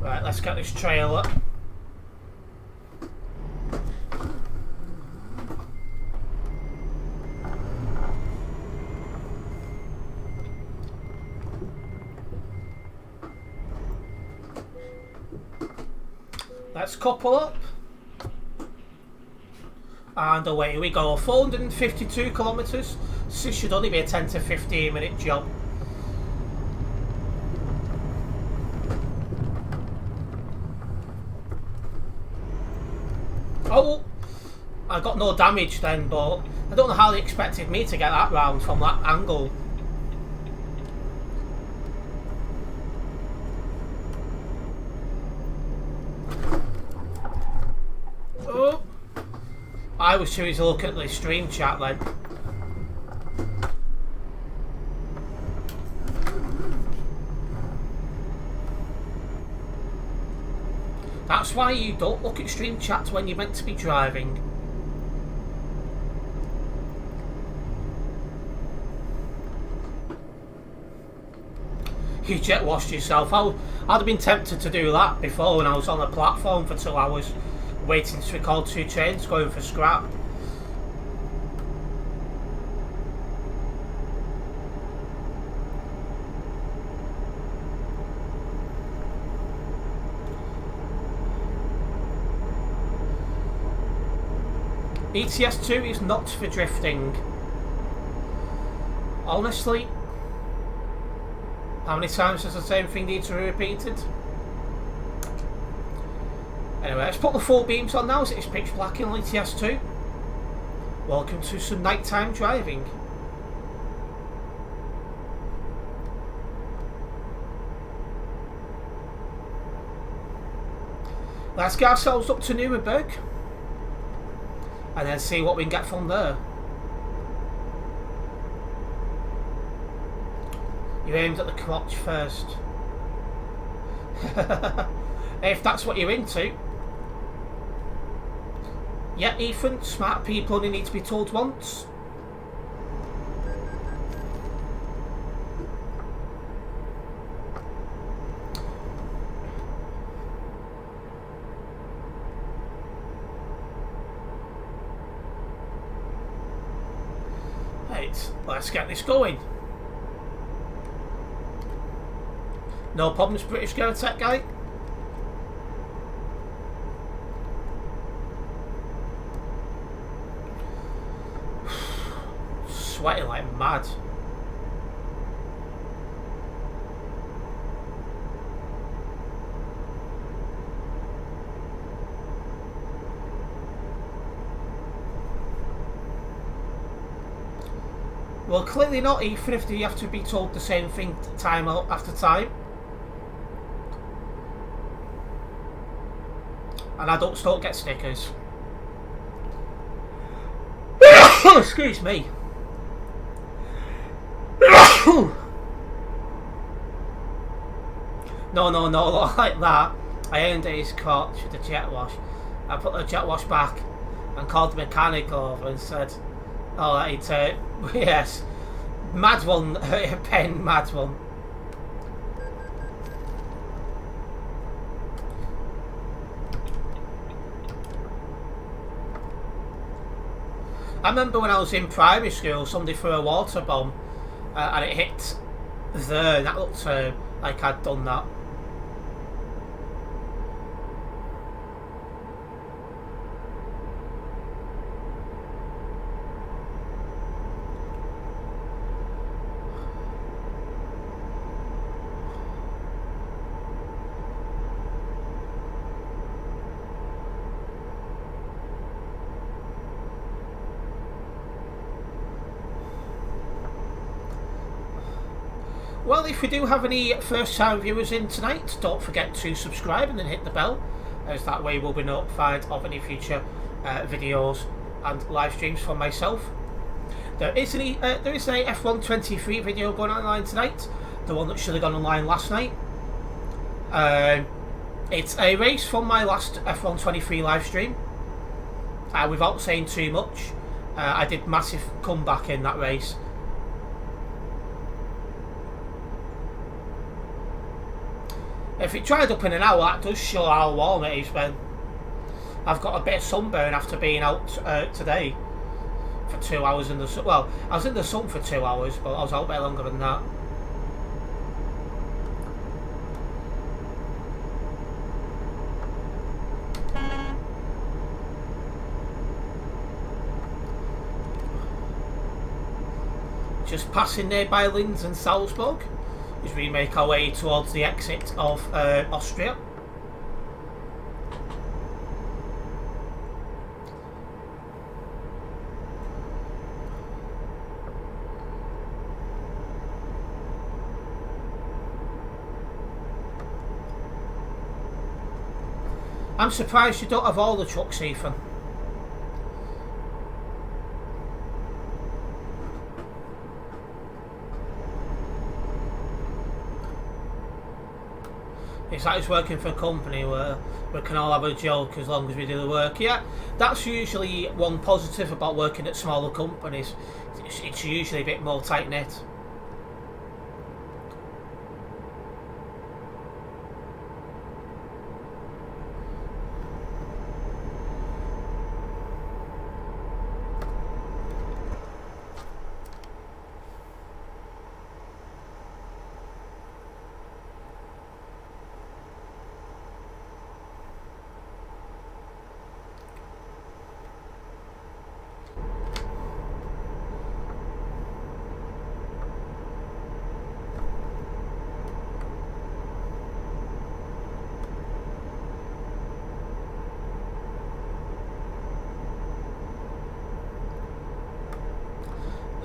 [SPEAKER 1] Right, let's get this trailer. Let's couple up. And away we go. 452 kilometres. This should only be a 10 to 15 minute job. Oh, I got no damage then, but I don't know how they expected me to get that round from that angle. Oh, I was too busy to look at the stream chat then. That's why you don't look at stream chats when you're meant to be driving. You jet washed yourself. I'd have been tempted to do that before when I was on a platform for 2 hours waiting to record 2 trains going for scrap. ETS2 is not for drifting. Honestly, how many times does the same thing need to be repeated? Anyway, let's put the full beams on now as it is pitch black in ETS2. Welcome to some nighttime driving. Let's get ourselves up to Nuremberg and then see what we can get from there. You aimed at the crotch first. If that's what you're into. Yeah, Ethan, smart people only need to be told once. Right, let's get this going. No problems, British Girl Tech guy. Sweating like mad. Well, clearly not, even if you have to be told the same thing time after time. And adults don't get stickers. Excuse me. No, not like that. I aimed at his crotch with the jet wash. I put the jet wash back and called the mechanic over and said, "Oh, it's yes, mad one, pen, mad one." I remember when I was in primary school, somebody threw a water bomb and it hit there, and that looked like I'd done that. Well, if we do have any first-time viewers in tonight, don't forget to subscribe and then hit the bell, as that way we'll be notified of any future videos and live streams from myself. There is a F123 video going online tonight, the one that should have gone online last night. It's a race from my last F123 live stream. Without saying too much, I did massive comeback in that race. If it dried up in an hour, that does show how warm it is, Ben. I've got a bit of sunburn after being out today for 2 hours in the sun. Well, I was in the sun for 2 hours, but I was out a bit longer than that. Just passing nearby Linz and Salzburg as we make our way towards the exit of Austria. I'm surprised you don't have all the trucks, Ethan. It's like it's working for a company where we can all have a joke as long as we do the work. Yeah, that's usually one positive about working at smaller companies. It's usually a bit more tight-knit.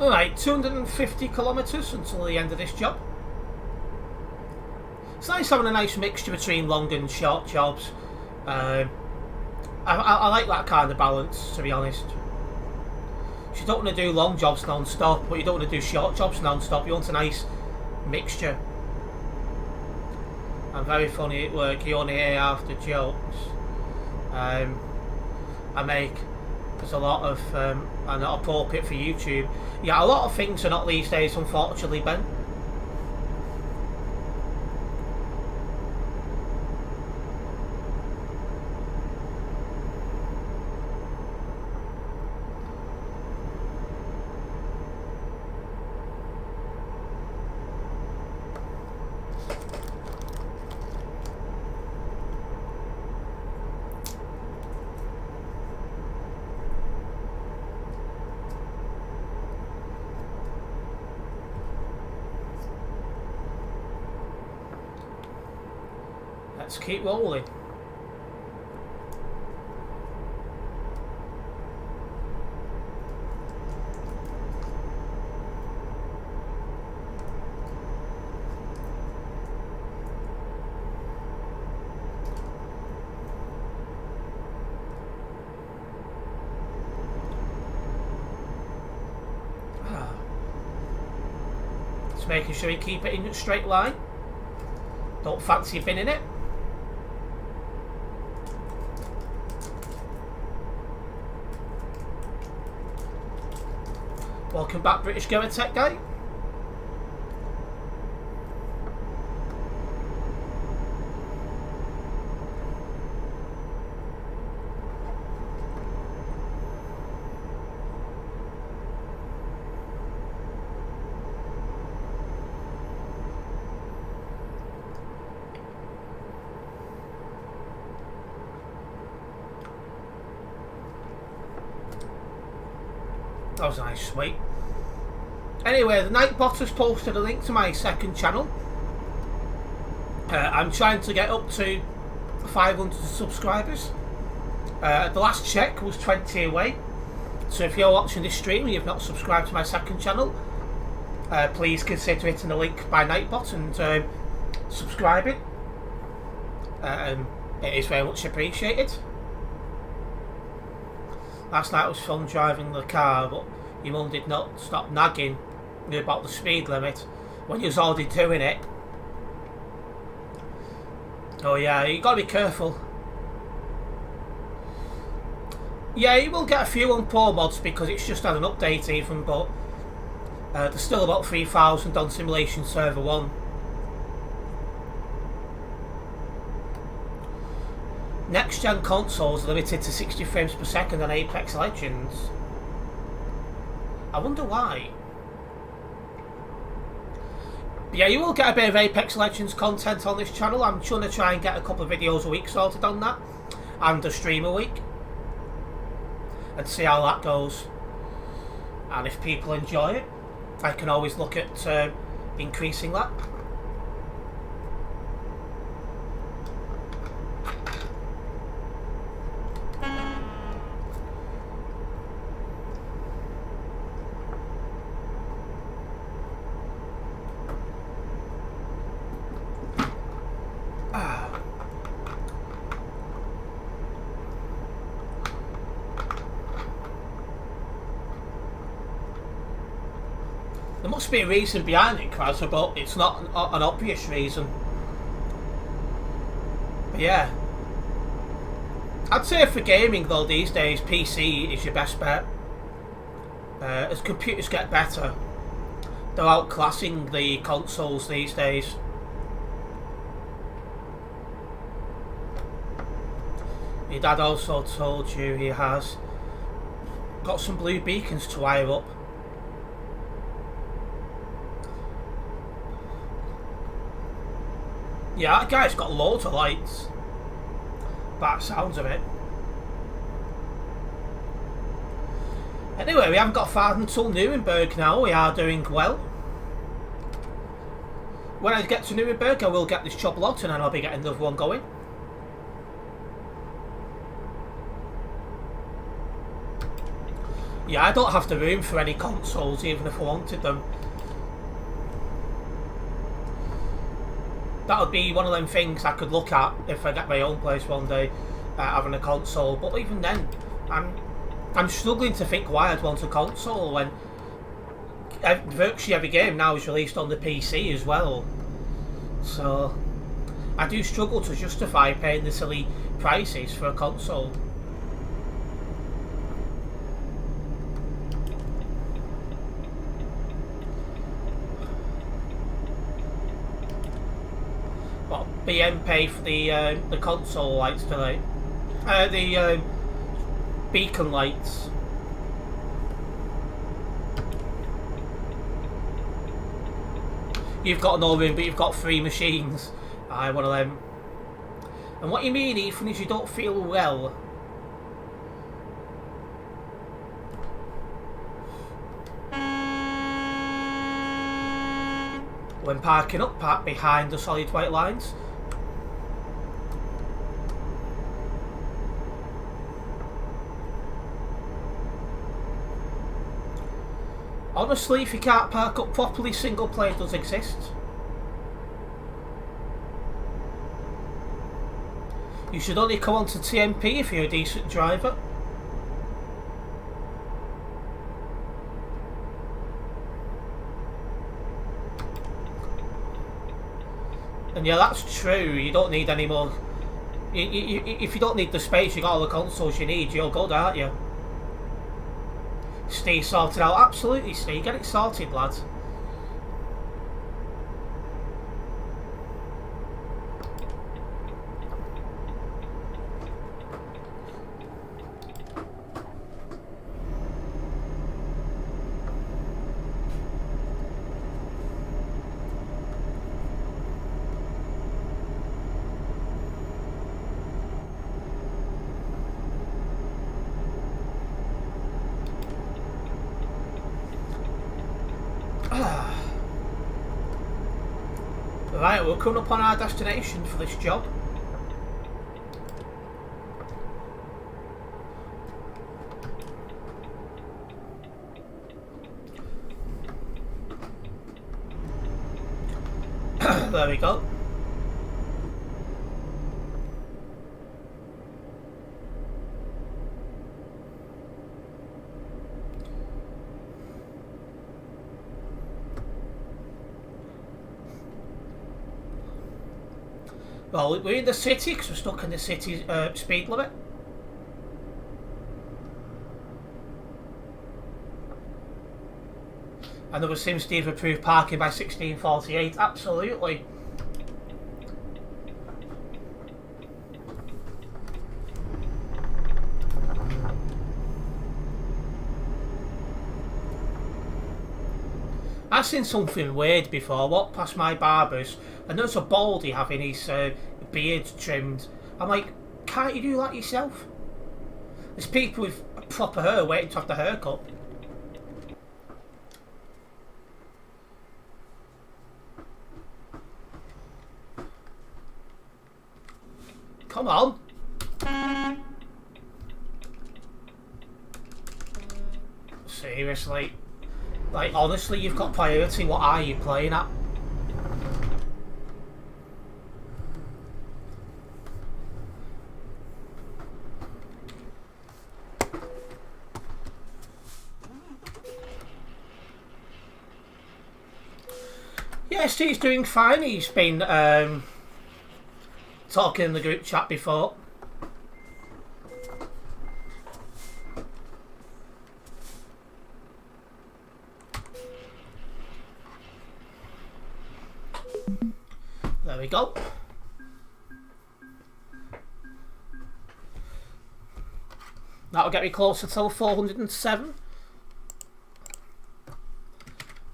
[SPEAKER 1] Alright, 250 kilometres until the end of this job. It's nice having a nice mixture between long and short jobs. I like that kind of balance, to be honest. You don't want to do long jobs non-stop, but you don't want to do short jobs non-stop. You want a nice mixture. I'm very funny at work. You only hear half the jokes I make. There's a lot of are not appropriate for YouTube. Yeah, a lot of things are not these days, unfortunately, Ben. Let's keep rolling. Just making sure you keep it in a straight line. Don't fancy binning it. Welcome back, British Gamer Tech Guy. That was nice, sweet. Anyway, the Nightbot has posted a link to my second channel. I'm trying to get up to 500 subscribers. The last check was 20 away. So if you're watching this stream and you've not subscribed to my second channel, please consider hitting the link by Nightbot and subscribing. It is very much appreciated. Last night was fun driving the car, but your mum did not stop nagging me about the speed limit when you was already doing it. Oh yeah, you got to be careful. Yeah, you will get a few on Pro mods because it's just had an update even, but there's still about 3,000 on Simulation Server 1. Next gen consoles are limited to 60 frames per second on Apex Legends. I wonder why. Yeah, you will get a bit of Apex Legends content on this channel. I'm trying to try and get a couple of videos a week sorted on that, and a stream a week, and see how that goes. And if people enjoy it, I can always look at increasing that. must be a reason behind it, Krasser, but it's not an obvious reason. But yeah. I'd say for gaming though these days, PC is your best bet. As computers get better, they're outclassing the consoles these days. Your dad also told you he has got some blue beacons to wire up. Yeah, that guy's got loads of lights. By the sounds of it. Anyway, we haven't got far until Nuremberg now. We are doing well. When I get to Nuremberg, I will get this job locked and then I'll be getting another one going. Yeah, I don't have the room for any consoles, even if I wanted them. That would be one of them things I could look at if I get my own place one day, having a console. But even then, I'm struggling to think why I'd want a console when virtually every game now is released on the PC as well. So I do struggle to justify paying the silly prices for a console. What, BM pay for the console lights tonight? The beacon lights. You've got no room, but you've got 3 machines. One of them. And what you mean, Ethan, is you don't feel well. When parking up, park behind the solid white lines. Honestly, if you can't park up properly, single player does exist. You should only come onto TMP if you're a decent driver. And yeah, that's true. You don't need any more. If you don't need the space, you got all the consoles you need. You're good, aren't you? Steve sorted out. Absolutely, Steve. Get it sorted, lads. Right, we're coming up on our destination for this job. There we go. Well, we're in the city because we're stuck in the city speed limit. And there was SimSteve approved parking by 1648. Absolutely. I've seen something weird before. I walked past my barber's and there's a baldy having his beard trimmed. I'm like, can't you do that yourself? There's people with proper hair waiting to have the haircut. Come on. Seriously. Like, honestly, you've got priority. What are you playing at? Yes, he's doing fine. He's been talking in the group chat before. There we go. That'll get me closer to 407.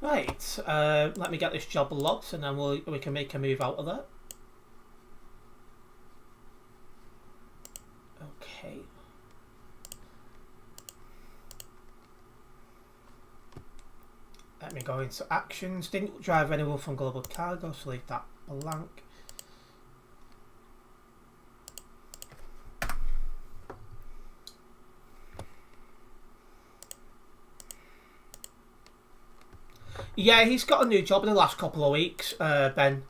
[SPEAKER 1] Right, let me get this job logged and then we can make a move out of that. Okay. Let me go into actions. Didn't drive anyone from Global Cargo, so leave that blank. Yeah, he's got a new job in the last couple of weeks, Ben.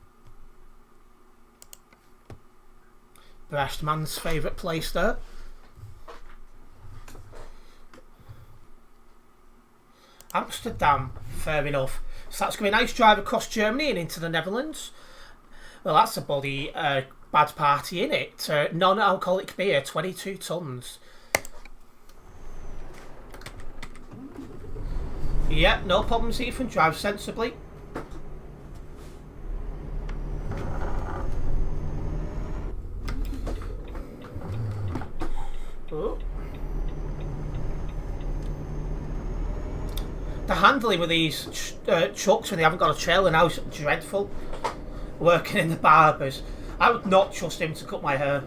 [SPEAKER 1] Breastman's favourite place there. Amsterdam, fair enough. So that's going to be a nice drive across Germany and into the Netherlands. Well, that's a bloody bad party, innit? Non-alcoholic beer, 22 tonnes. Yeah, no problems, Ethan. Drive sensibly. Oh. The handling with these trucks when they haven't got a trailer now is dreadful. Working in the barbers. I would not trust him to cut my hair.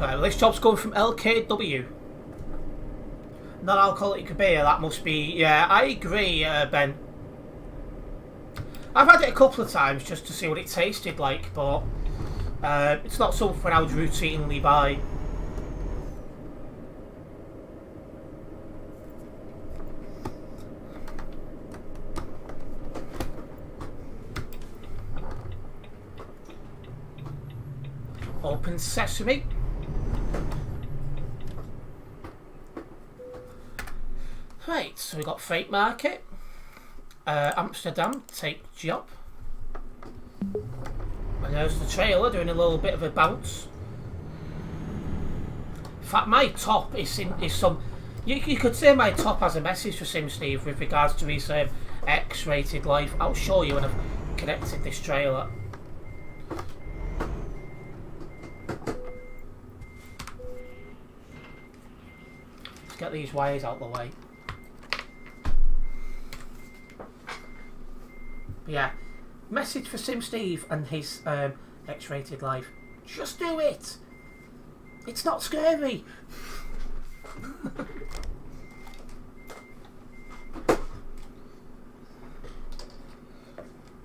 [SPEAKER 1] Right, well, this job's going from LKW. Non-alcoholic beer, that must be... Yeah, I agree, Ben. I've had it a couple of times just to see what it tasted like, but it's not something I would routinely buy. Open sesame. Right, so we've got Freight Market, Amsterdam, take job. And there's the trailer doing a little bit of a bounce. In fact, my top is some... You could say my top has a message for Sim Steve with regards to his X-rated life. I'll show you when I've connected this trailer. Let's get these wires out of the way. Yeah, message for Sim Steve and his X-rated life. Just do it. It's not scary.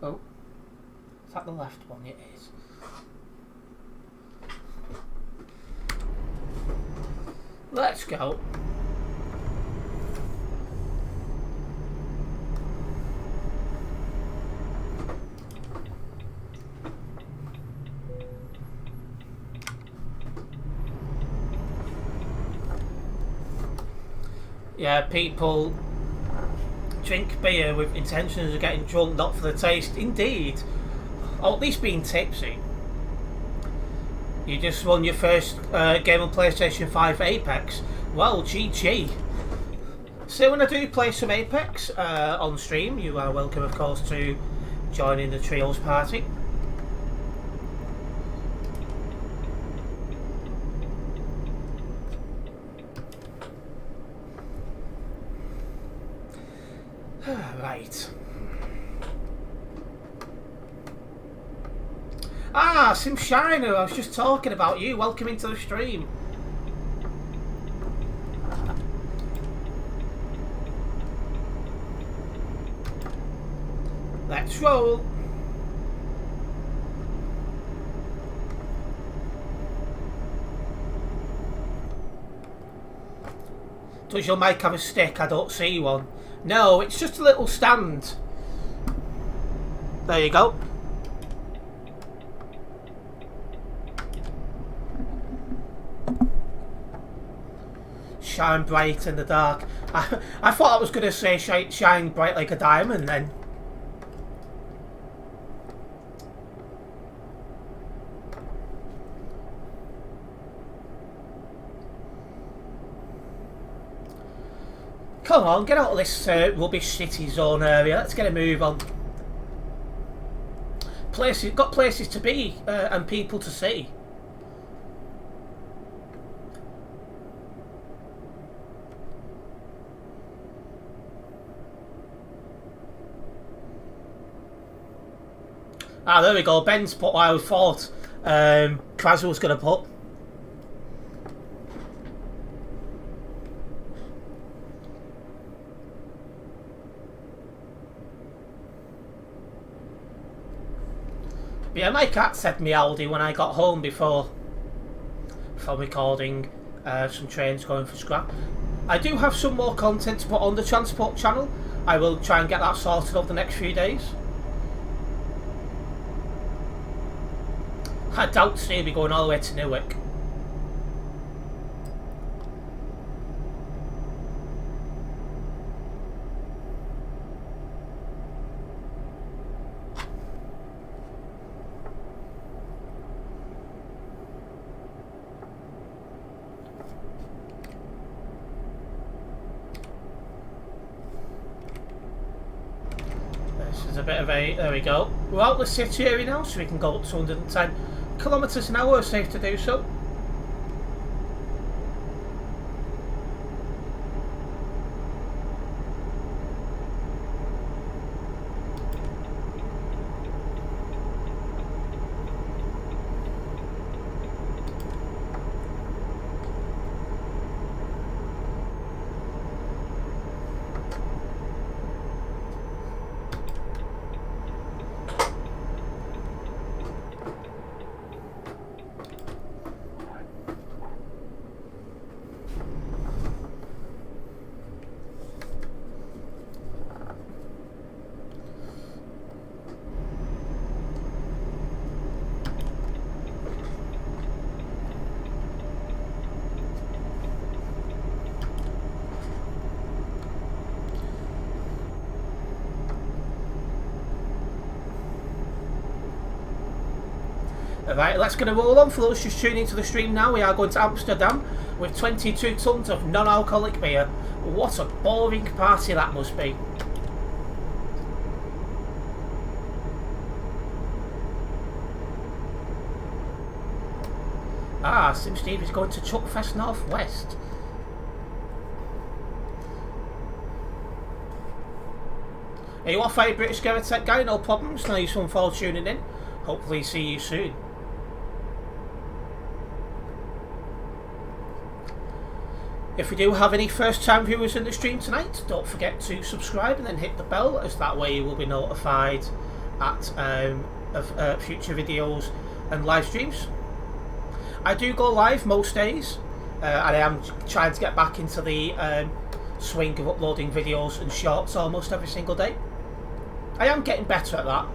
[SPEAKER 1] Oh, is that the left one? It is. Let's go. Yeah, people drink beer with intentions of getting drunk, not for the taste. Indeed. Or at least being tipsy. You just won your first game on PlayStation 5 Apex. Well, GG. So when I do play some Apex on stream, you are welcome, of course, to join in the Trios party. Right. Ah, Sim Shiner, I was just talking about you. Welcome into the stream. Let's roll. Does your mic have a stick? I don't see one. No, it's just a little stand. There you go. Shine bright in the dark. I thought I was going to say shine bright like a diamond then. Come on, get out of this rubbish city zone area. Let's get a move on. Got places to be and people to see. Ah, there we go. Ben's put what I thought Kraz was going to put. Yeah, my cat said meowdy when I got home before from recording some trains going for scrap. I do have some more content to put on the transport channel. I will try and get that sorted over the next few days. I doubt today will be going all the way to Newark. This is a bit of a... There we go. We're out the city area now, so we can go up to 110 kilometres an hour. Safe to do so. Right, let's get a roll on. For those just tuning into the stream now, we are going to Amsterdam with 22 tonnes of non-alcoholic beer. What a boring party that must be. Ah, Sim Steve is going to Chuckfest Northwest. Are you off, British Garrett Tech guy? No problems. Nice one for tuning in. Hopefully see you soon. If we do have any first time viewers in the stream tonight, don't forget to subscribe and then hit the bell, as that way you will be notified of future videos and live streams. I do go live most days, and I am trying to get back into the swing of uploading videos and shorts almost every single day. I am getting better at that.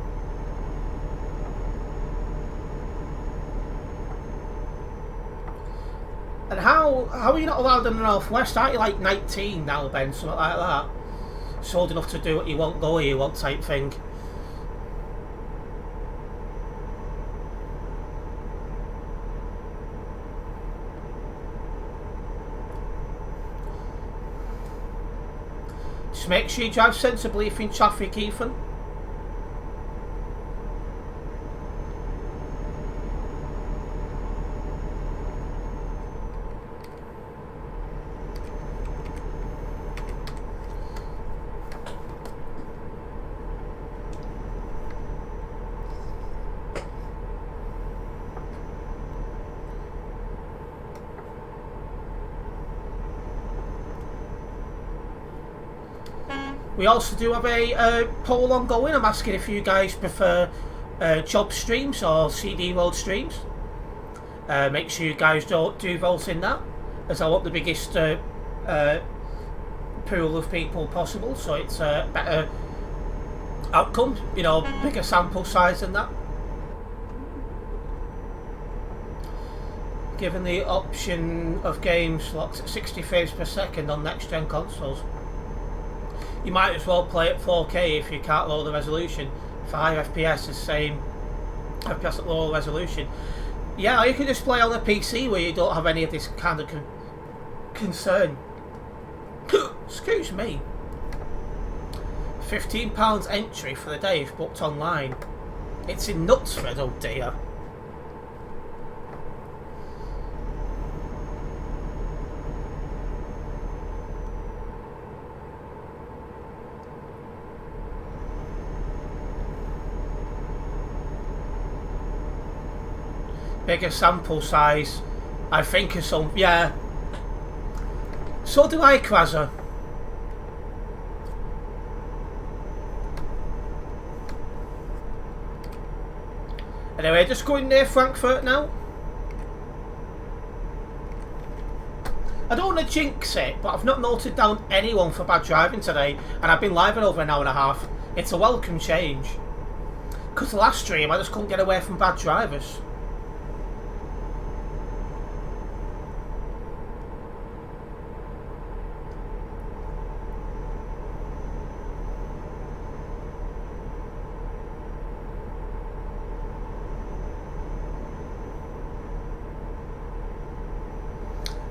[SPEAKER 1] And how are you not allowed in the Northwest? Aren't you like 19 now, Ben? Something like that. It's old enough to do what you want, go where you want type thing. Just make sure you drive sensibly if you're in traffic, Ethan. We also do have a poll ongoing. I'm asking if you guys prefer job streams or CD road streams. Make sure you guys do vote in that, as I want the biggest pool of people possible, so it's a better outcome, you know, bigger sample size than that. Given the option of game slots at 60 frames per second on next gen consoles, you might as well play at 4K if you can't lower the resolution. 5 FPS is same FPS at lower resolution. Yeah, or you can just play on a PC where you don't have any of this kind of concern. Excuse me. £15 entry for the day if booked online. It's in Knutsford, oh dear. Bigger sample size, I think, is some. Yeah. So do I, Krazza. Anyway, just going near Frankfurt now. I don't want to jinx it, but I've not noted down anyone for bad driving today, and I've been live in over an hour and a half. It's a welcome change. Because the last stream, I just couldn't get away from bad drivers.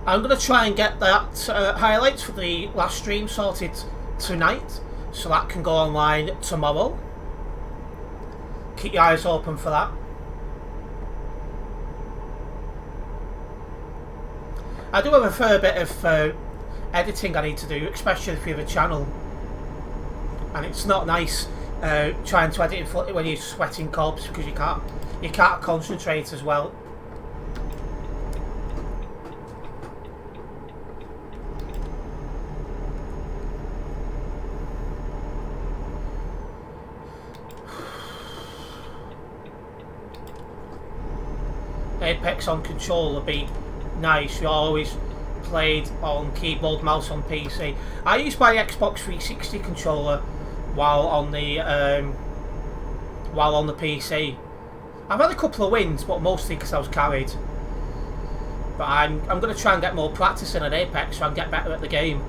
[SPEAKER 1] I'm going to try and get that highlights for the last stream sorted tonight, so that can go online tomorrow. Keep your eyes open for that. I do have a fair bit of editing I need to do, especially for the channel, and it's not nice trying to edit when you're sweating cobs because you can't concentrate as well. Apex on control would be nice. You always played on keyboard, mouse on PC. I used my Xbox 360 controller while on the PC. I've had a couple of wins, but mostly because I was carried. But I'm going to try and get more practice in an Apex so I can get better at the game.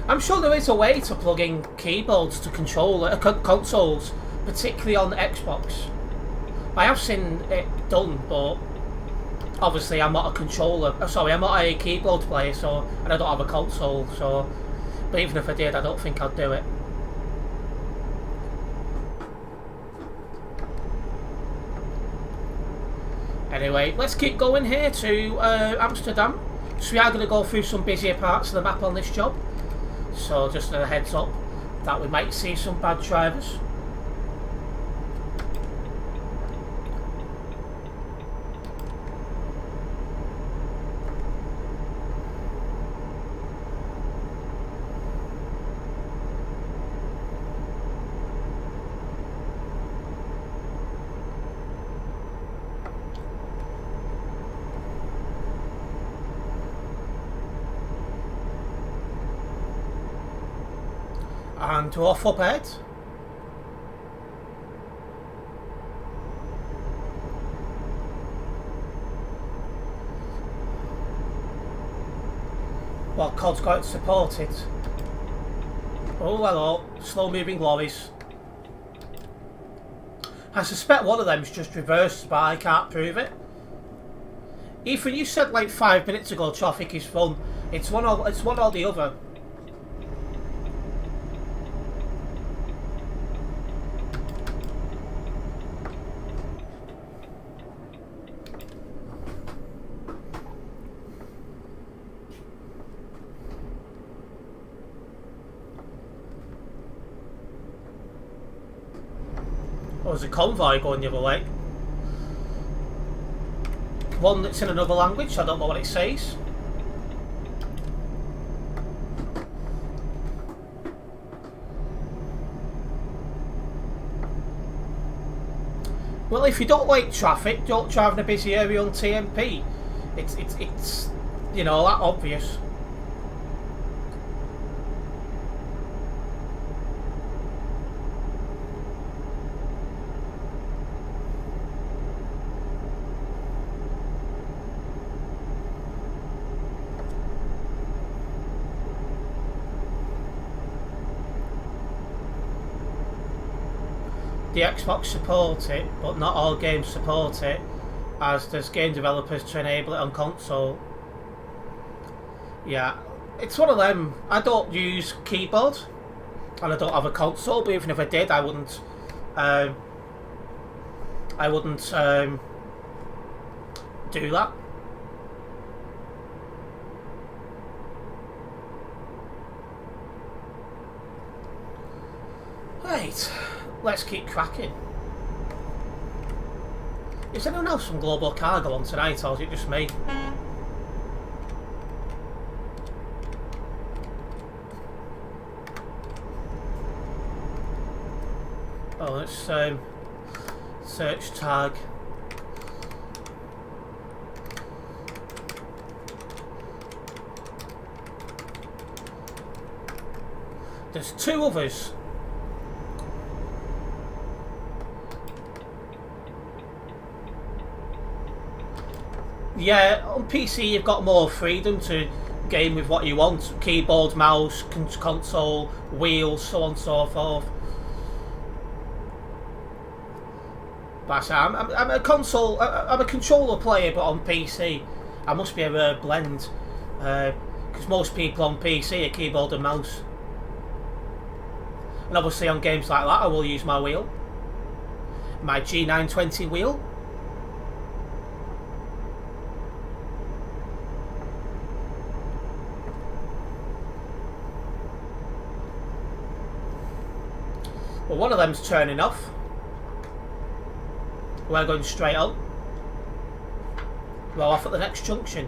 [SPEAKER 1] I'm sure there is a way to plug in keyboards to consoles, particularly on the Xbox. I have seen it done, but obviously I'm not a controller. Sorry, I'm not a keyboard player, and I don't have a console. But even if I did, I don't think I'd do it. Anyway, let's keep going here to Amsterdam. So we are going to go through some busier parts of the map on this job. So just a heads up that we might see some bad drivers. And off up ahead. Well, COD's got it supported. Oh, hello. Slow moving lorries. I suspect one of them's just reversed, but I can't prove it. Ethan, you said like 5 minutes ago traffic is fun. It's one or the other. Oh, there's a convoy going the other way. One that's in another language, I don't know what it says. Well, if you don't like traffic, don't drive in a busy area on TMP. It's you know, that obvious. The Xbox support it, but not all games support it, as there's game developers to enable it on console. Yeah, it's one of them. I don't use keyboard, and I don't have a console. But even if I did, I wouldn't. Do that. Right, let's keep cracking. Is anyone else from Global Cargo on tonight, or is it just me? Oh, let's search tag. There's two others. Yeah, on PC you've got more freedom to game with what you want. Keyboard, mouse, console, wheels, so on and so forth. But I'm a console, I'm a controller player, but on PC I must be a rare blend. Because most people on PC are keyboard and mouse. And obviously on games like that I will use my wheel. My G920 wheel. Well, one of them's turning off. We're going straight up. We're off at the next junction.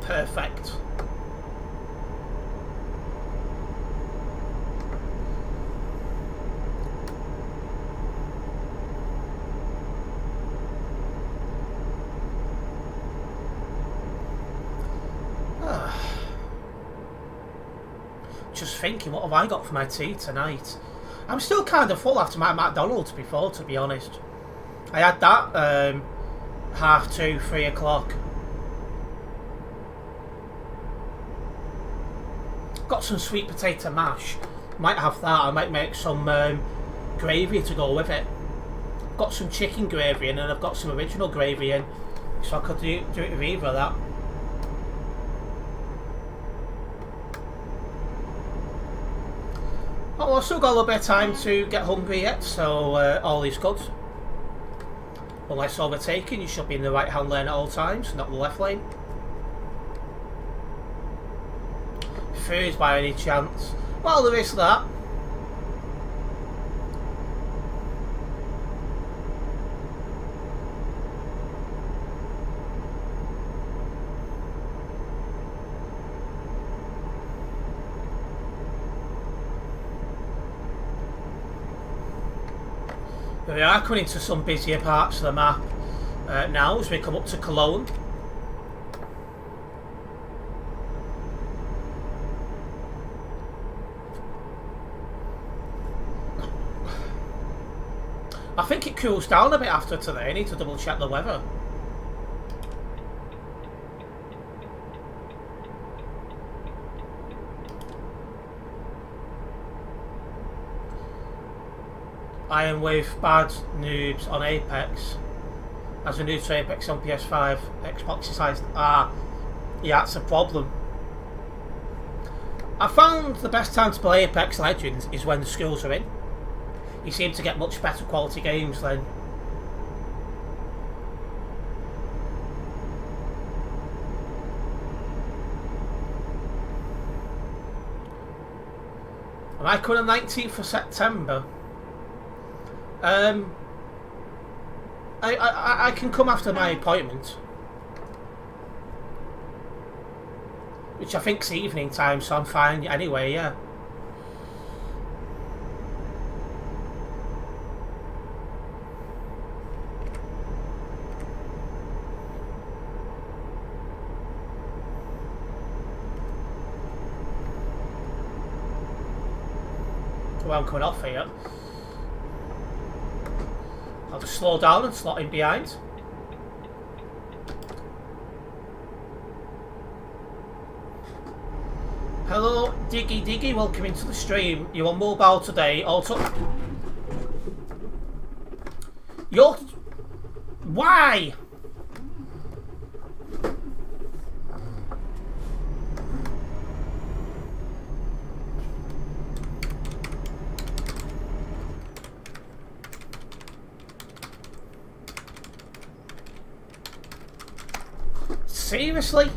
[SPEAKER 1] Perfect. Just thinking, what have I got for my tea tonight? I'm still kind of full after my McDonald's before, to be honest. I had that 2:30, 3 o'clock. Got some sweet potato mash. Might have that. I might make some gravy to go with it. Got some chicken gravy in, and I've got some original gravy in, so I could do it with either of that. Oh, I've still got a little bit of time to get hungry yet, so all is good. Unless overtaking, you should be in the right hand lane at all times, not the left lane. Food by any chance? Well, there is that. We are coming into some busier parts of the map now as we come up to Cologne. I think it cools down a bit after today. I need to double check the weather. I am with bad noobs on Apex. As a noob to Apex on PS5, Xbox size. Yeah, that's a problem. I found the best time to play Apex Legends is when the schools are in. You seem to get much better quality games then. Am I coming on 19th of September? I can come after my appointment, which I think's evening time, so I'm fine anyway. Yeah. Well, I'm coming off here. I'll just slow down and slot in behind. Hello, Diggy, welcome into the stream. You're on mobile today. Also, you're... Why? Seriously?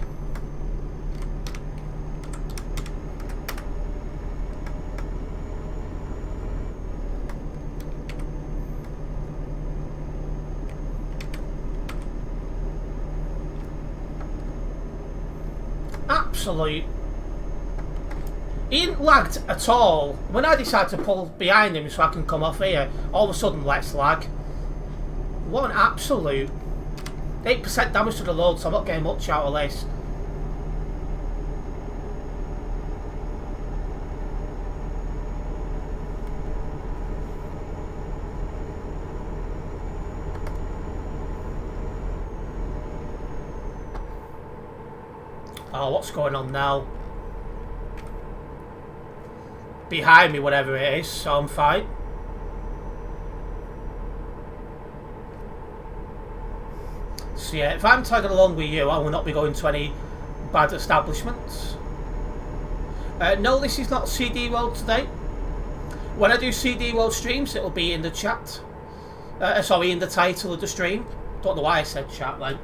[SPEAKER 1] Absolute. He ain't lagged at all. When I decide to pull behind him so I can come off here, all of a sudden let's lag. What an absolute. 8% damage to the load, so I'm not getting much out of this. Oh, what's going on now? Behind me, whatever it is, so I'm fine. So yeah, if I'm tagging along with you, I will not be going to any bad establishments. No, this is not CD World today. When I do CD World streams, it'll be in the chat. Sorry, in the title of the stream. Don't know why I said chat then.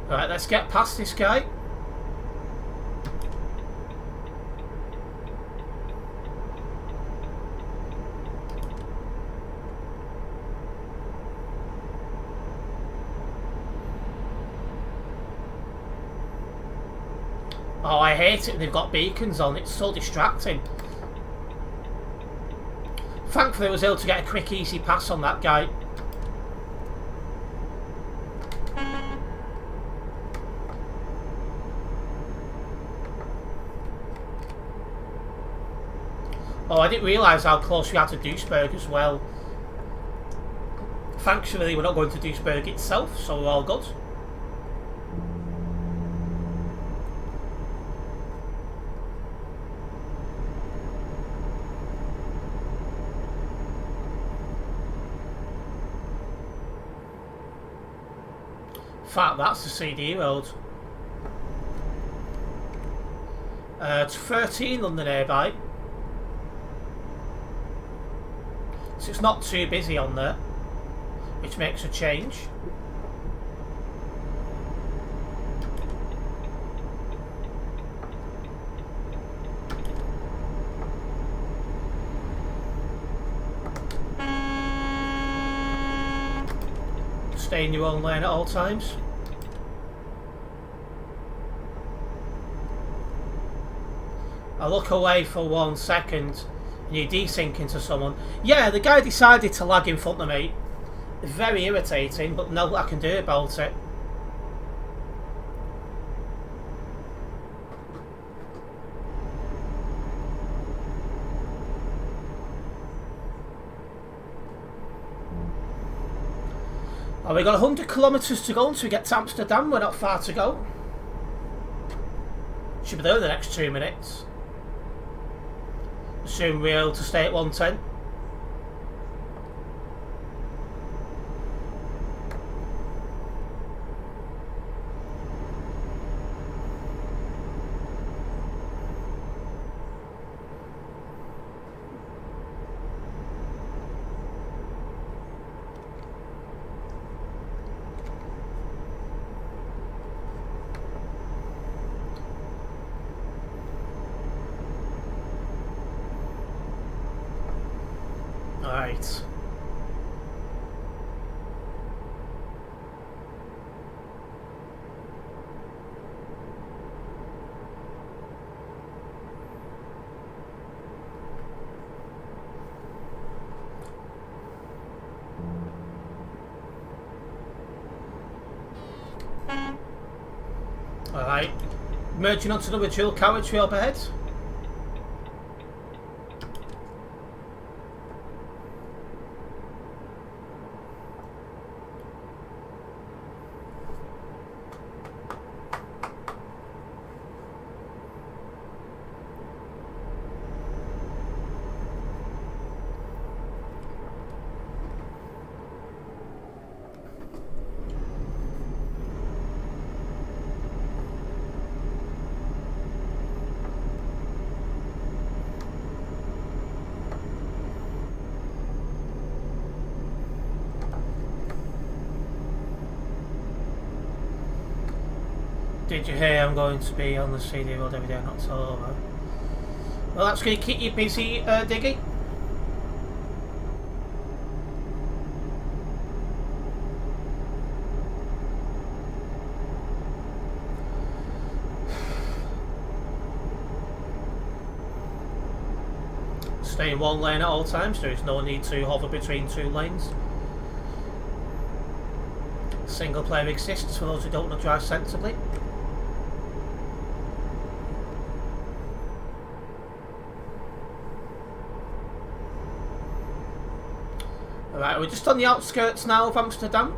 [SPEAKER 1] Right, let's get past this guy. Oh, I hate it. They've got beacons on. It's so distracting. Thankfully, I was able to get a quick, easy pass on that guy. Oh, I didn't realise how close we had to Duisburg as well. Thankfully, we're not going to Duisburg itself, so we're all good. In fact, that's the CD road. It's 13 on the nearby. So it's not too busy on there, which makes a change. Stay in your own lane at all times. I look away for 1 second and you desync into someone. Yeah, the guy decided to lag in front of me. Very irritating, but no, I can do about it. Oh, we got 100 kilometres to go until we get to Amsterdam. We're not far to go. Should be there in the next 2 minutes. Assume we're able to stay at 110. Right. Alright. Merging onto another dual carriageway up ahead. Did you hear I'm going to be on the CD road every day in October? Well, that's going to keep you busy, Diggy. Stay in one lane at all times. There is no need to hover between 2 lanes. Single player exists for those who don't want to drive sensibly. Alright, we're just on the outskirts now of Amsterdam.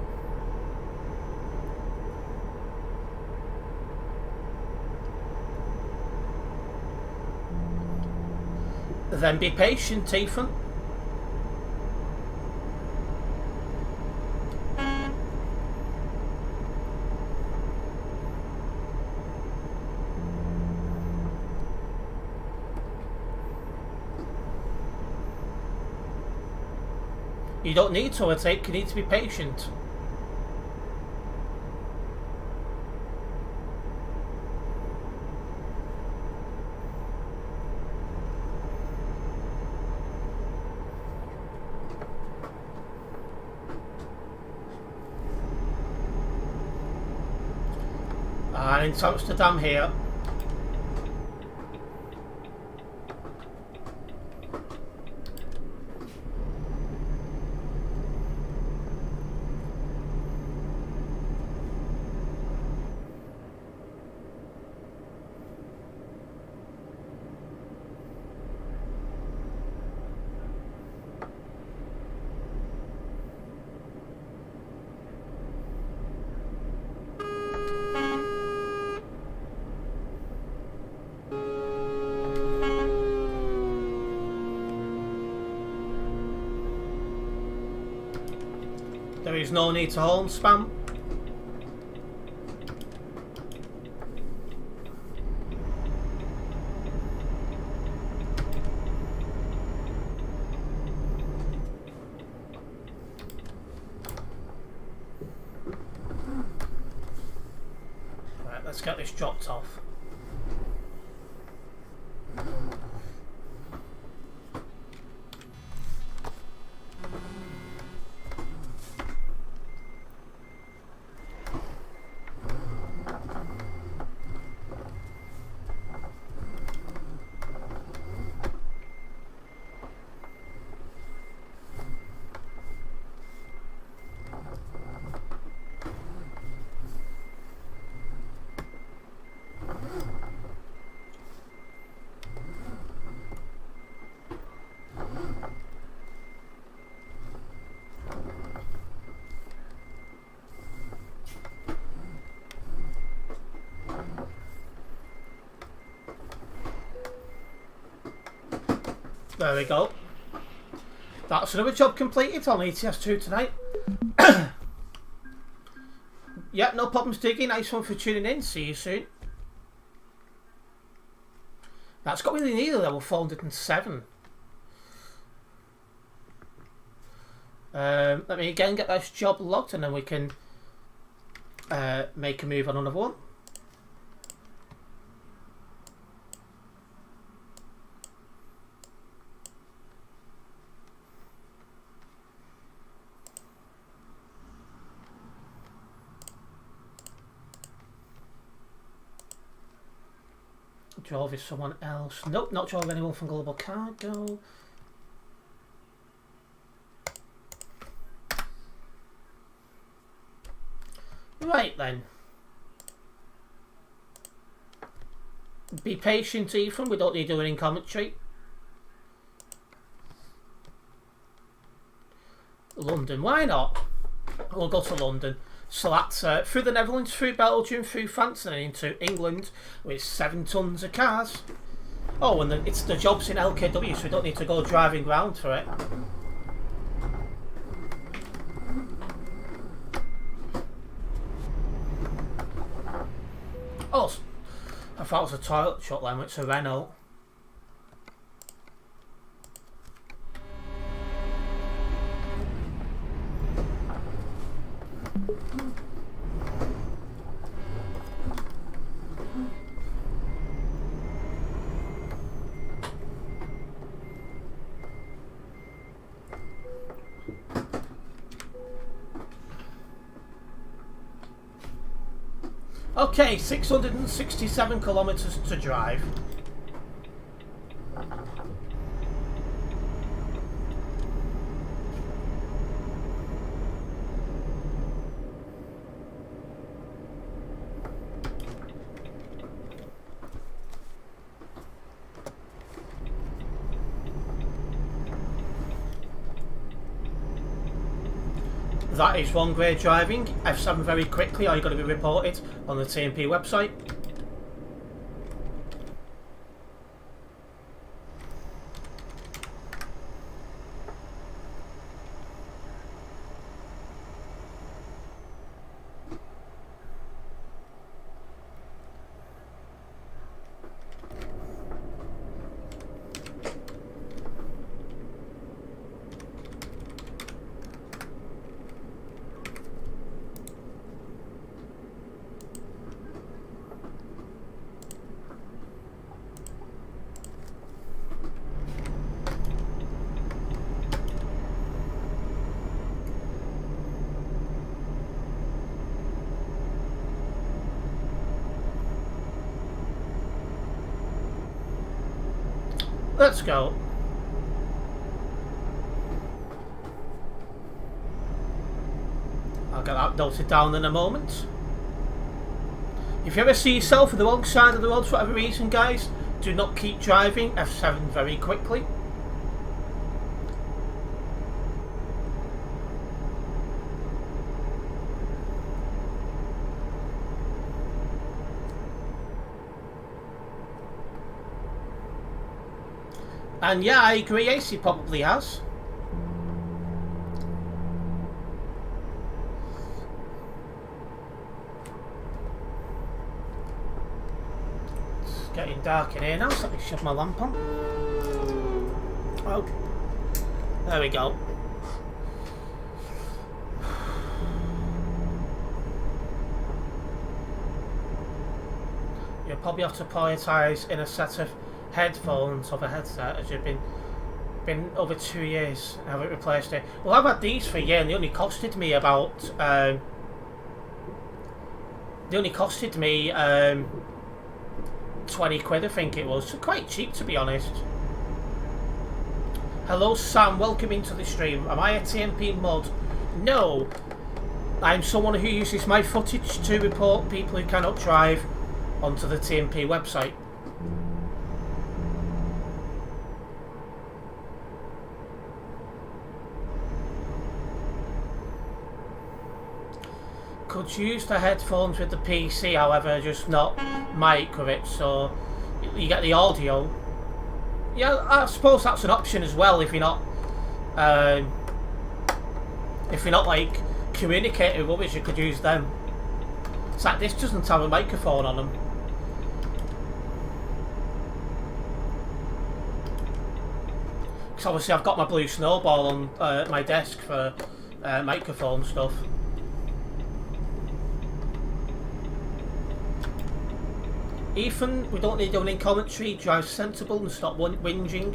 [SPEAKER 1] Then be patient, Ethan. You don't need to overtake, you need to be patient. And into Amsterdam here. There is no need to horn spam. Right, let's get this dropped off. There we go. That's another job completed on ETS2 tonight. Yeah, no problems, Diggy. Nice one for tuning in. See you soon. That's got me near level 407. Let me again get this job logged and then we can make a move on another one. Drove is someone else. Nope, not drove anyone from Global Cargo. Right then. Be patient, Ethan. We don't need to do any commentary. London, why not? We'll go to London. So that's through the Netherlands, through Belgium, through France, and then into England with 7 tons of cars. Oh, and it's the job's in LKW, so we don't need to go driving around for it. Oh, I thought it was a toilet shop then, it's a Renault. Okay, 667 kilometres to drive. That is wrong grade driving. F7 very quickly, or you're going to be reported on the TMP website. Let's go. I'll get that noted down in a moment. If you ever see yourself on the wrong side of the road for whatever reason, guys, do not keep driving F7 very quickly. And yeah, I agree, Ace, he probably has. It's getting dark in here now, so let me shove my lamp on. Oh, there we go. You'll probably have to prioritise in a set of headphones of a headset, as you've been over 2 years. I haven't replaced it. Well, I've had these for a year and they only costed me about 20 quid, I think it was. So quite cheap, to be honest. Hello Sam, welcome into the stream. Am I a TMP mod? No, I'm someone who uses my footage to report people who cannot drive onto the TMP website. Could use the headphones with the PC, however, just not mic with it, so you get the audio. Yeah, I suppose that's an option as well um, if you're not like communicating with others, you could use them. It's like this doesn't have a microphone on them. Because obviously I've got my blue snowball on my desk for microphone stuff. Ethan, we don't need you in commentary. Drive sensible and stop whinging.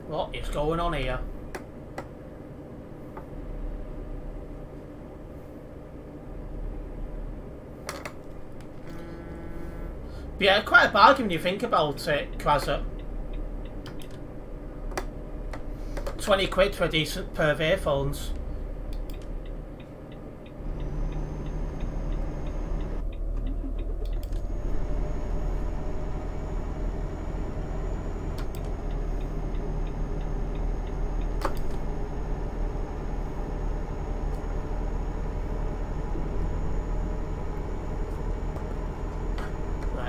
[SPEAKER 1] What is going on here? But yeah, quite a bargain when you think about it, Krazza. 20 quid for a decent pair of earphones.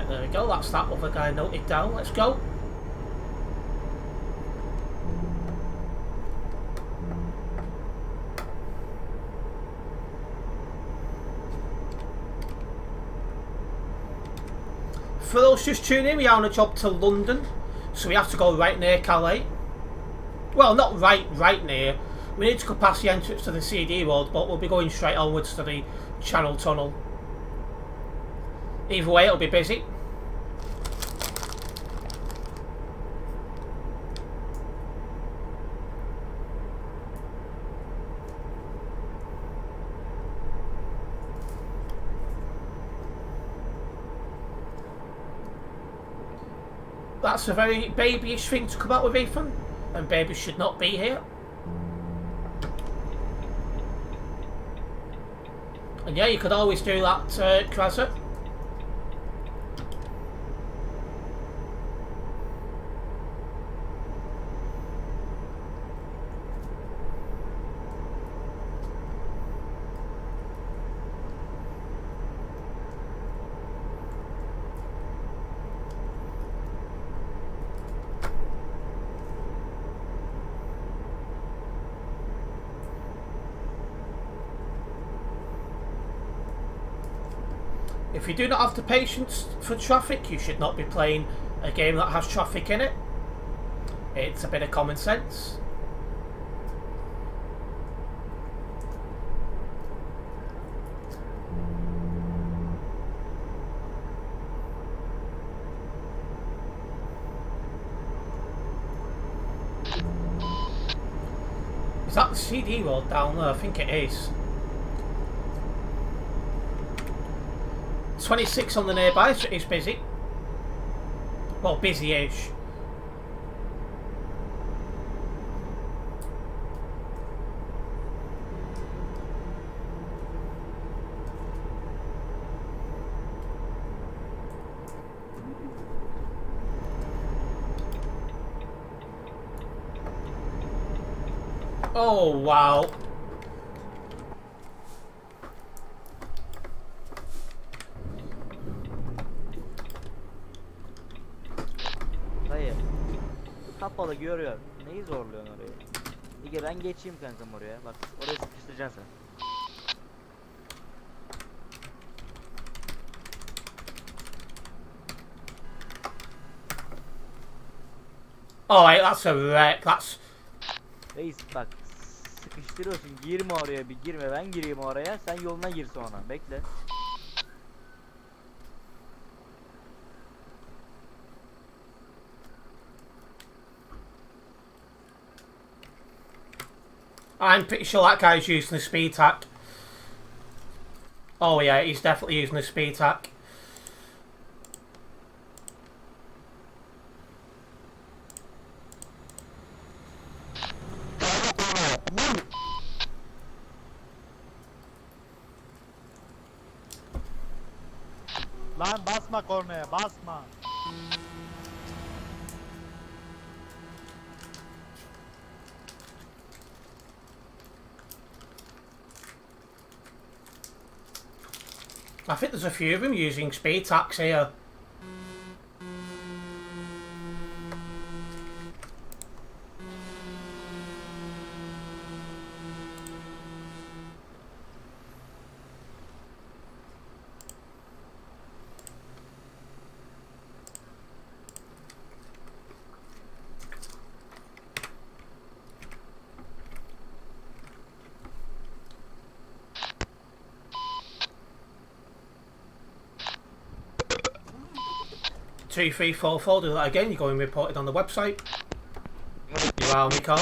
[SPEAKER 1] There we go, that's that other guy noted down. Let's go. For those just tuning in, we are on a job to London, so we have to go right near Calais. Well, not right near. We need to go past the entrance to the CD road, but we'll be going straight onwards to the Channel Tunnel. Either way, it'll be busy. That's a very babyish thing to come out with, Ethan, and babies should not be here. And yeah, you could always do that, Krazza. If you do not have the patience for traffic, you should not be playing a game that has traffic in it. It's a bit of common sense. Is that the CD road down there? I think it is. 26 on the nearby, so it's busy. Well, busy-ish. Oh, wow.
[SPEAKER 2] Kapalı görüyor. Neyi zorluyorsun oraya? İyi ben geçeyim kankam oraya. Bak oraya sıkıştıracaksın sen.
[SPEAKER 1] Oh, wait, that's a wreck. That's...
[SPEAKER 2] Reis bak sıkıştırıyorsun. Girme oraya, bir girme, ben gireyim oraya. Sen yoluna gir sonra. Bekle.
[SPEAKER 1] I'm pretty sure that guy's using the speed tack. Oh yeah, he's definitely using the speed tack.
[SPEAKER 3] Lan basma kornaya, basma.
[SPEAKER 1] I think there's a few of them using speed tax here. Two, three, four, four. Do that again. You're going reported on the website. You are on record.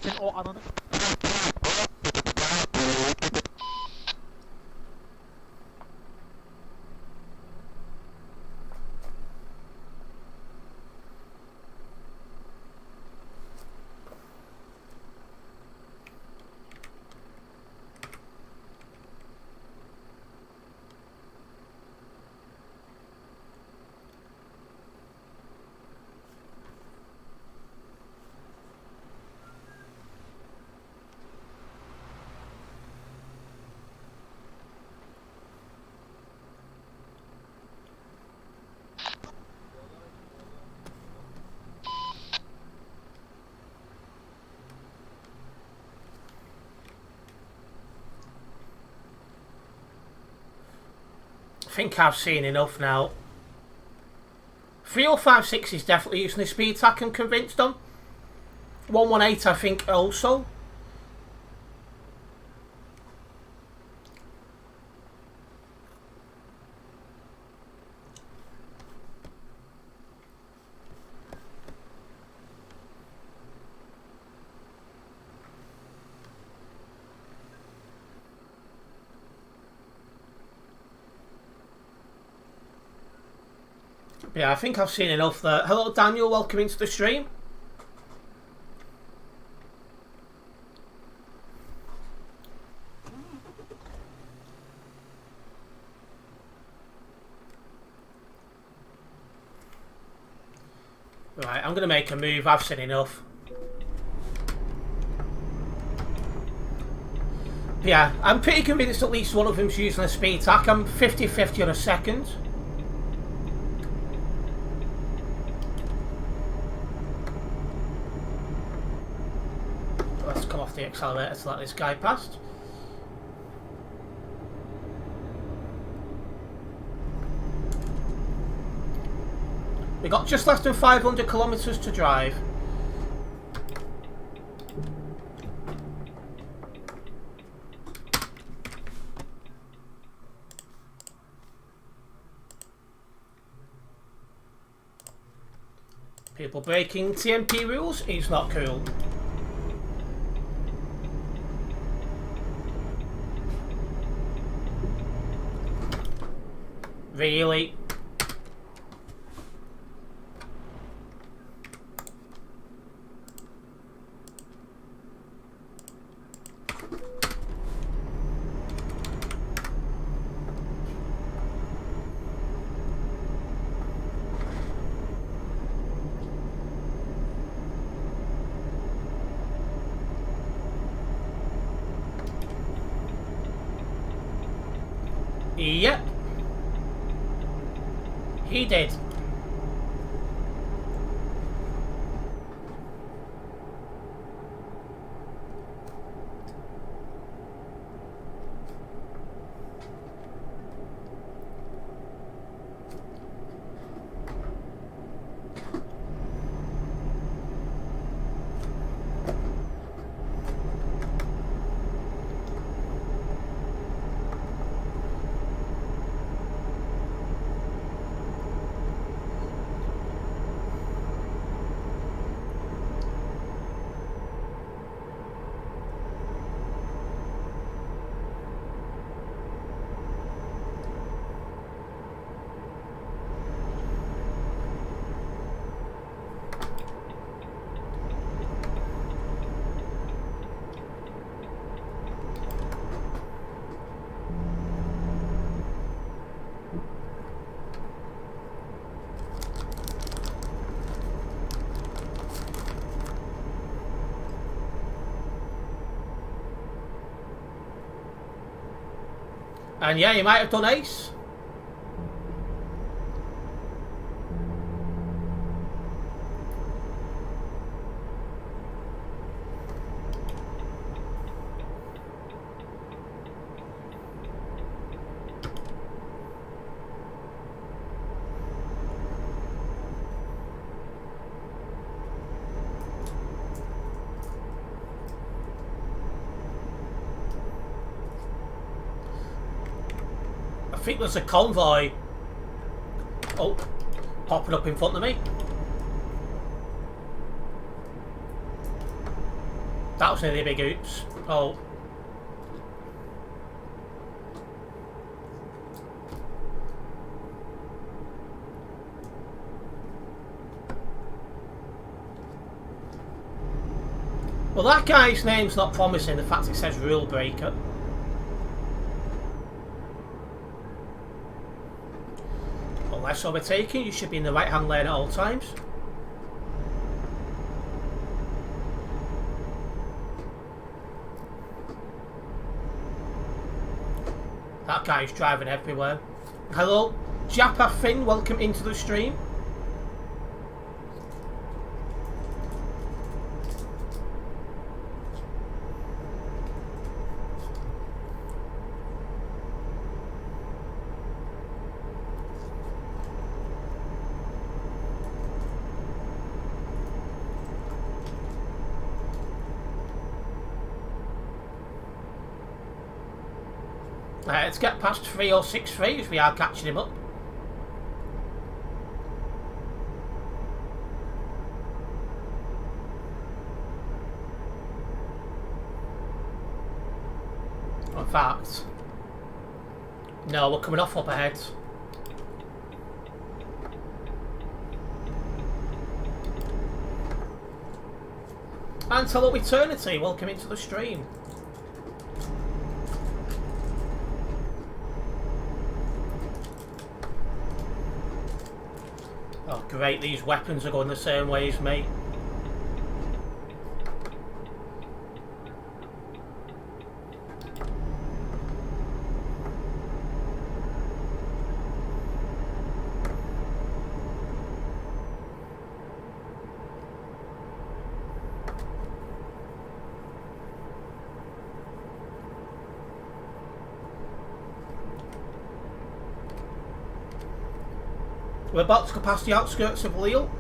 [SPEAKER 2] Sen o ananı.
[SPEAKER 1] I think I've seen enough now. 3056 is definitely using the speed tack and convinced them. 118 I think also. Yeah, I think I've seen enough there. Hello Daniel, welcome into the stream. Right, I'm going to make a move. I've seen enough. Yeah, I'm pretty convinced at least one of them's using a speed tack. I'm 50-50 on a second. Let's come off the accelerator to let this guy past. We got just less than 500 kilometres to drive. People breaking TMP rules is not cool. Really? Yep. He did. And yeah, he might have done ace. I think there's a convoy. Oh, popping up in front of me. That was nearly a big oops. Oh. Well, that guy's name's not promising, the fact it says rule breaker. Unless overtaking, you should be in the right hand lane at all times. That guy's driving everywhere. Hello, Japa Finn, welcome into the stream. Let's get past 3063 as we are catching him up. In fact, no, we're coming off up ahead. And hello Eternity, welcome into the stream. Oh great, these weapons are going the same way as me. We're about to go past the outskirts of Lille.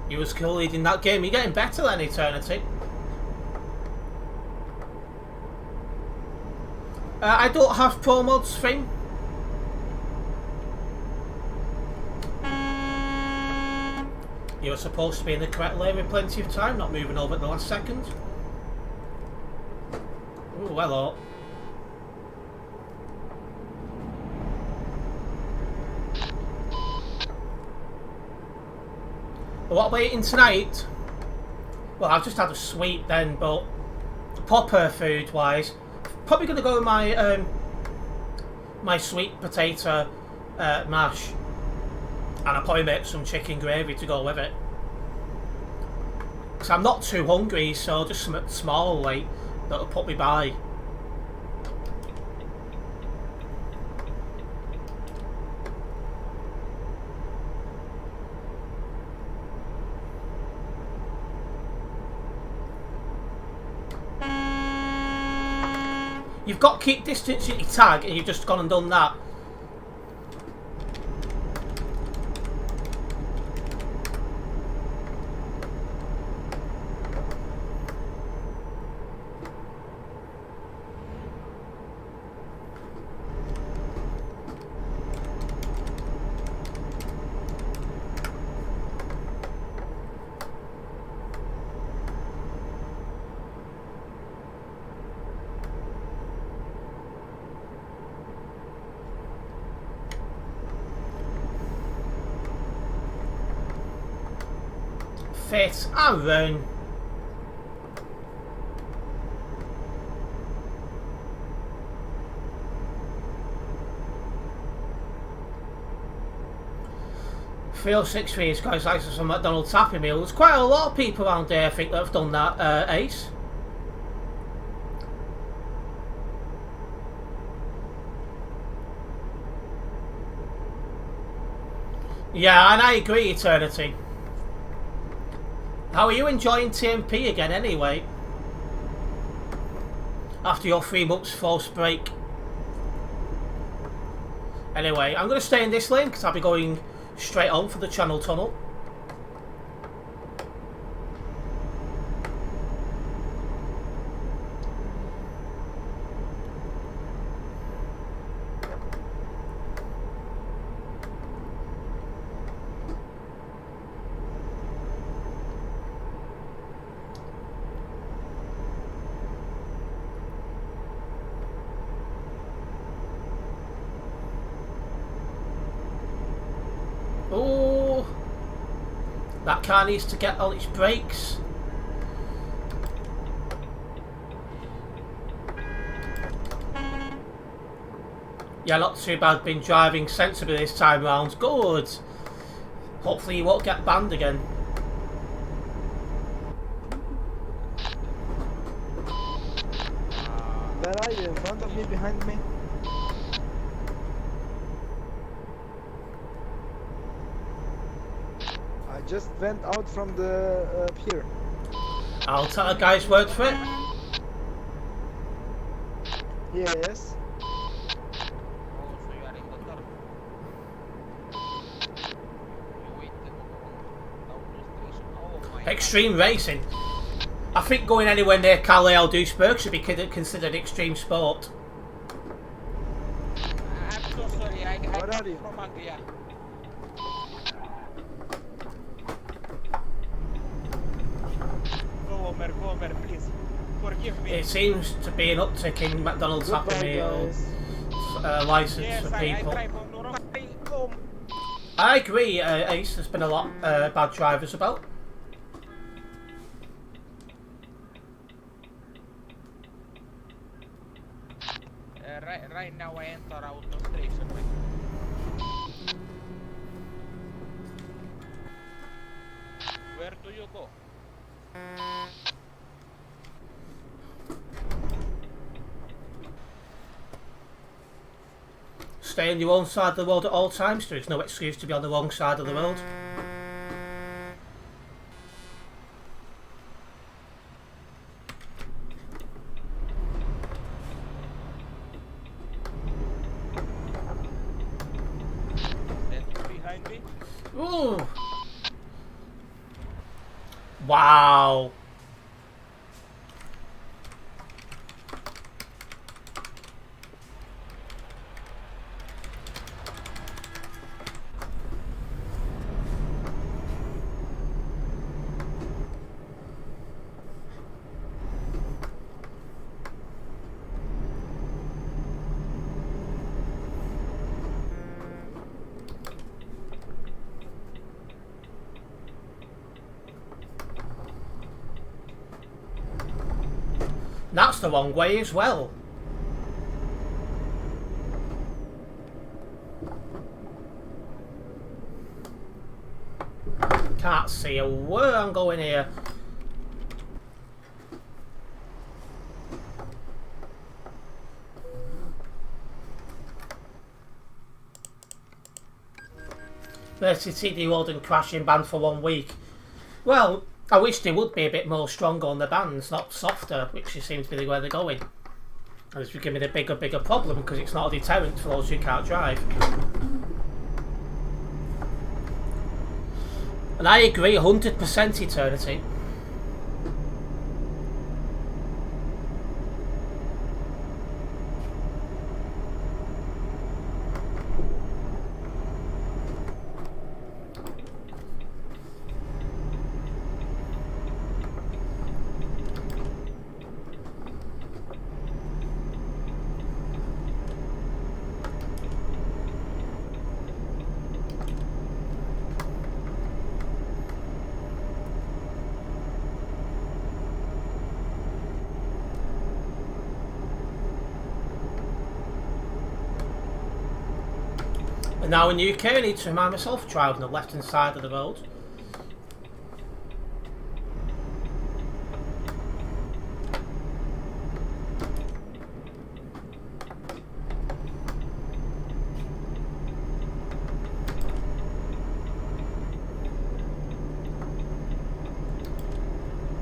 [SPEAKER 1] You were skill leading that game. You're getting better than Eternity. I don't have pro mods thing. You were supposed to be in the correct lane with plenty of time, not moving over at the last second. Ooh, hello. What about eating tonight? Well, I've just had a sweet then, but proper food wise, probably going to go with my my sweet potato mash. And I'll probably make some chicken gravy to go with it. Because I'm not too hungry, so just something small, like, that'll put me by. You've got to keep distance at your tag, and you've just gone and done that. Fit and run. 3063 is guys like some McDonald's Happy Meal. There's quite a lot of people around there, I think, that have done that, Ace. Yeah, and I agree, Eternity. How are you enjoying TMP again, anyway? After your 3 months forced break. Anyway, I'm going to stay in this lane because I'll be going straight on for the Channel Tunnel. Oh, that car needs to get on its brakes. Yeah, not too bad. Been driving sensibly this time round. Good. Hopefully you won't get banned again.
[SPEAKER 3] Where are you? In front of me, behind me? I just went out from the pier.
[SPEAKER 1] I'll tell a guy's word for it.
[SPEAKER 3] Yes.
[SPEAKER 1] Extreme racing. I think going anywhere near Carlisle Duisburg should be considered extreme sport.
[SPEAKER 4] I'm so sorry, I'm
[SPEAKER 3] Where are you?
[SPEAKER 4] from Anglia. Go Omer, please. Forgive me.
[SPEAKER 1] It seems to be an uptick in McDonald's Happy
[SPEAKER 3] Goodbye,
[SPEAKER 1] Meal
[SPEAKER 3] guys.
[SPEAKER 1] license
[SPEAKER 4] Yes,
[SPEAKER 1] for
[SPEAKER 4] I
[SPEAKER 1] people.
[SPEAKER 4] drive on the wrong way. Go.
[SPEAKER 1] I agree, Ace. There's been a lot bad drivers about.
[SPEAKER 4] Right now I enter out of station. Where do you go?
[SPEAKER 1] Stay on your own side of the road at all times. There is no excuse to be on the wrong side of the road.
[SPEAKER 4] That's behind me.
[SPEAKER 1] Ooh. Wow. That's the wrong way as well. Can't see a word I'm going here. Versus TD Walden crashing banned for 1 week. Well, I wish they would be a bit more stronger on the bans, not softer, which seems to be where they're going. And it's becoming a bigger problem because it's not a deterrent for those who can't drive. And I agree 100% Eternity. now in the UK, I need to remind myself to drive on the left-hand side of the road.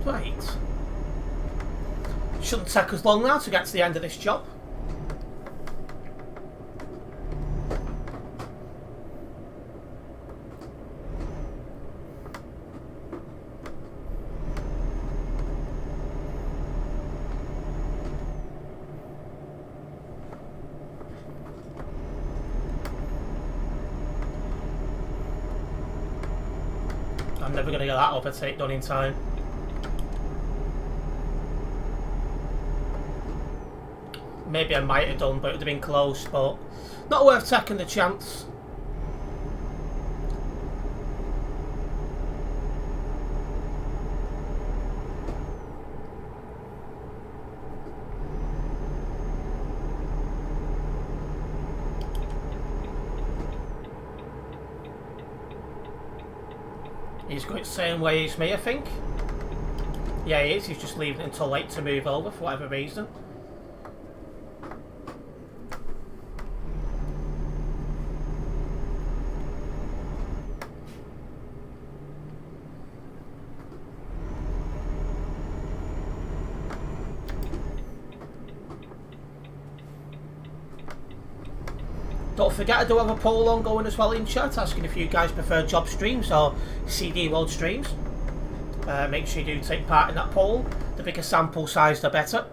[SPEAKER 1] Right. Shouldn't take us long now to get to the end of this job. I'm never going to get that overtake done in time. Maybe I might have done, but it would have been close, but not worth taking the chance. He's going the same way as me, I think. Yeah, he is. He's just leaving it until late to move over for whatever reason. Don't forget, I do have a poll on going as well in chat, asking if you guys prefer job streams or CD world streams. Make sure you do take part in that poll. The bigger sample size, the better.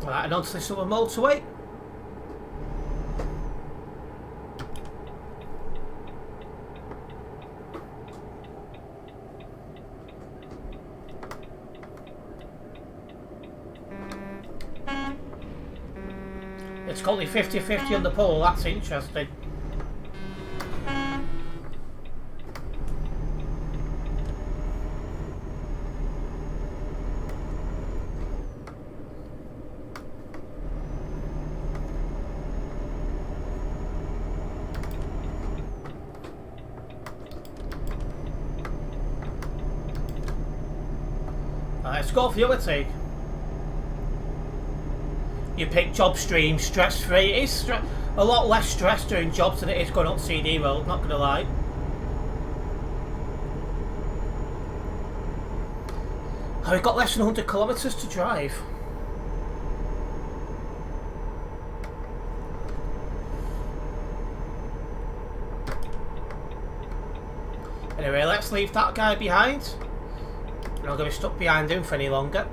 [SPEAKER 1] Right, and onto this other motorway. It's called 50-50 on the pole, that's interesting. Let's go for the other take. You pick job stream, stress free. It is a lot less stress doing jobs than it is going up CD road, not gonna lie. Oh, we've got less than 100 kilometres to drive. Anyway, let's leave that guy behind. We're not going to be stuck behind him for any longer.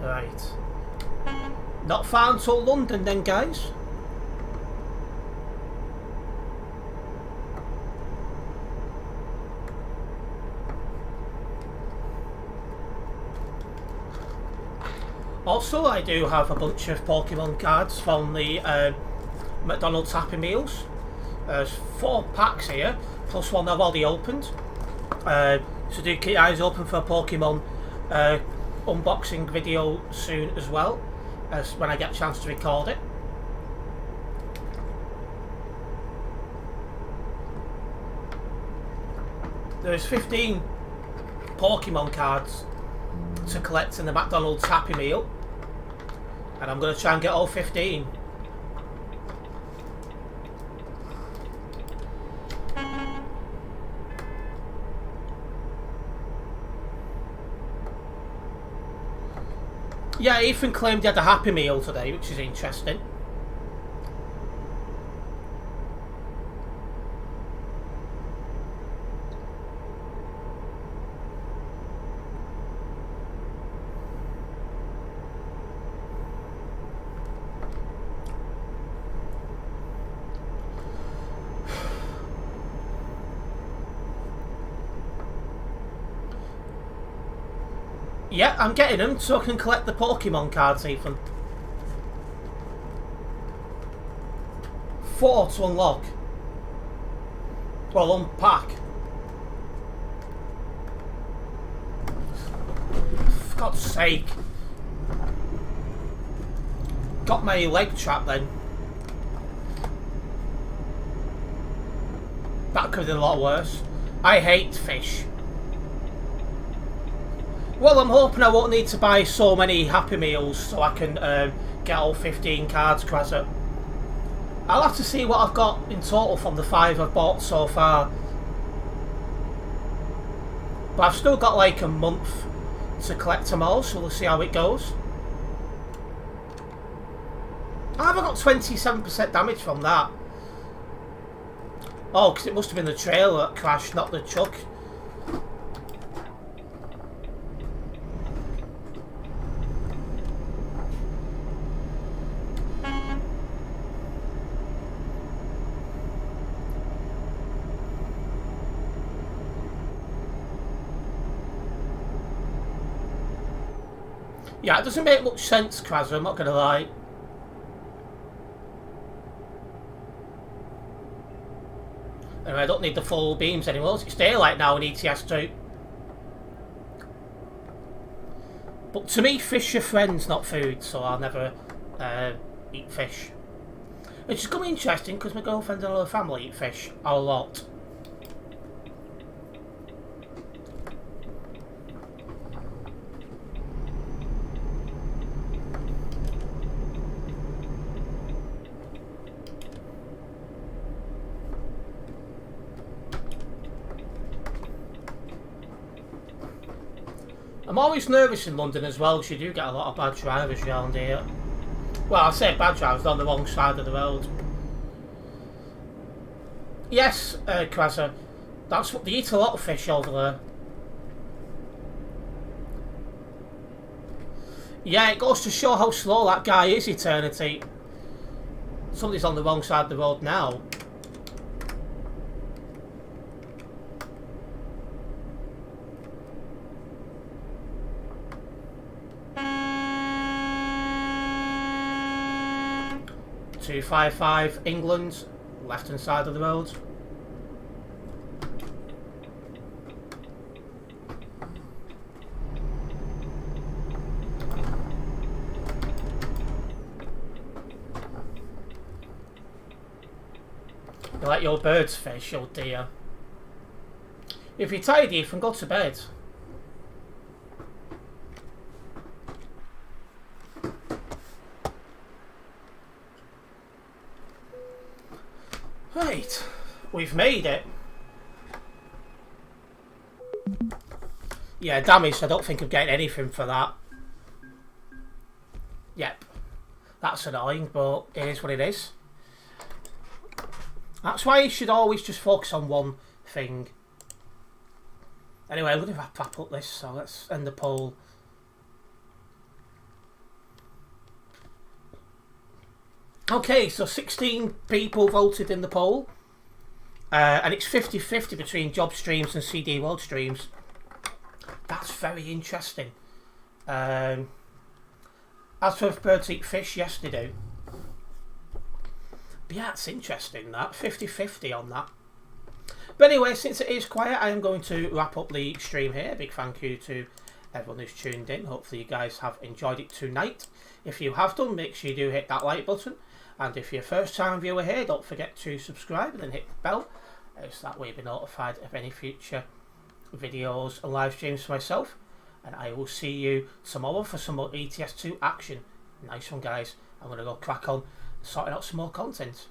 [SPEAKER 1] Right. Not far until London then, guys. Also, I do have a bunch of Pokemon cards from the McDonald's Happy Meals. There's 4 packs here, plus one I've already opened. So do keep your eyes open for a Pokemon unboxing video soon as well, as when I get a chance to record it. There's 15 Pokemon cards to collect in the McDonald's Happy Meal. And I'm going to try and get all 15. Yeah, Ethan claimed he had a Happy Meal today, which is interesting. Yeah, I'm getting them so I can collect the Pokemon cards, Ethan. 4 to unlock. Well, unpack. For God's sake. Got my leg trap then. That could have been a lot worse. I hate fish. Well, I'm hoping I won't need to buy so many Happy Meals so I can get all 15 cards, Krasa. I'll have to see what I've got in total from the 5 I've bought so far. But I've still got like a month to collect them all, so we'll see how it goes. I haven't got 27% damage from that. Oh, because it must have been the trailer that crashed, not the truck. Yeah, it doesn't make much sense, Krasa, I'm not going to lie. Anyway, I don't need the full beams anymore. It's daylight now in ETS2. But to me, fish are friends, not food, so I'll never eat fish. Which is going to be interesting because my girlfriend and her family eat fish a lot. I'm always nervous in London as well, because you do get a lot of bad drivers around here. Well, I say bad drivers, they're on the wrong side of the road. Yes, Krasa, that's what they eat, a lot of fish over there. Yeah, it goes to show how slow that guy is, Eternity. Somebody's on the wrong side of the road now. .255 England, left hand side of the road. You like your birds fish, oh dear. If you're tired, you can go to bed. Right, we've made it. Yeah, damage, I don't think I'm getting anything for that. Yep. That's annoying, but it is what it is. That's why you should always just focus on one thing. Anyway, I'm going to wrap up this, so let's end the poll. Okay, so 16 people voted in the poll. And it's 50-50 between job streams and CD World streams. That's very interesting. As for birds eat fish, yes they do. But yeah, it's interesting that. 50-50 on that. But anyway, since it is quiet, I am going to wrap up the stream here. Big thank you to everyone who's tuned in. Hopefully you guys have enjoyed it tonight. If you have done, make sure you do hit that like button. And if you're a first time viewer here, don't forget to subscribe and then hit the bell. So that way you'll be notified of any future videos and live streams for myself. and I will see you tomorrow for some more ETS2 action. Nice one, guys. I'm going to go crack on sorting out some more content.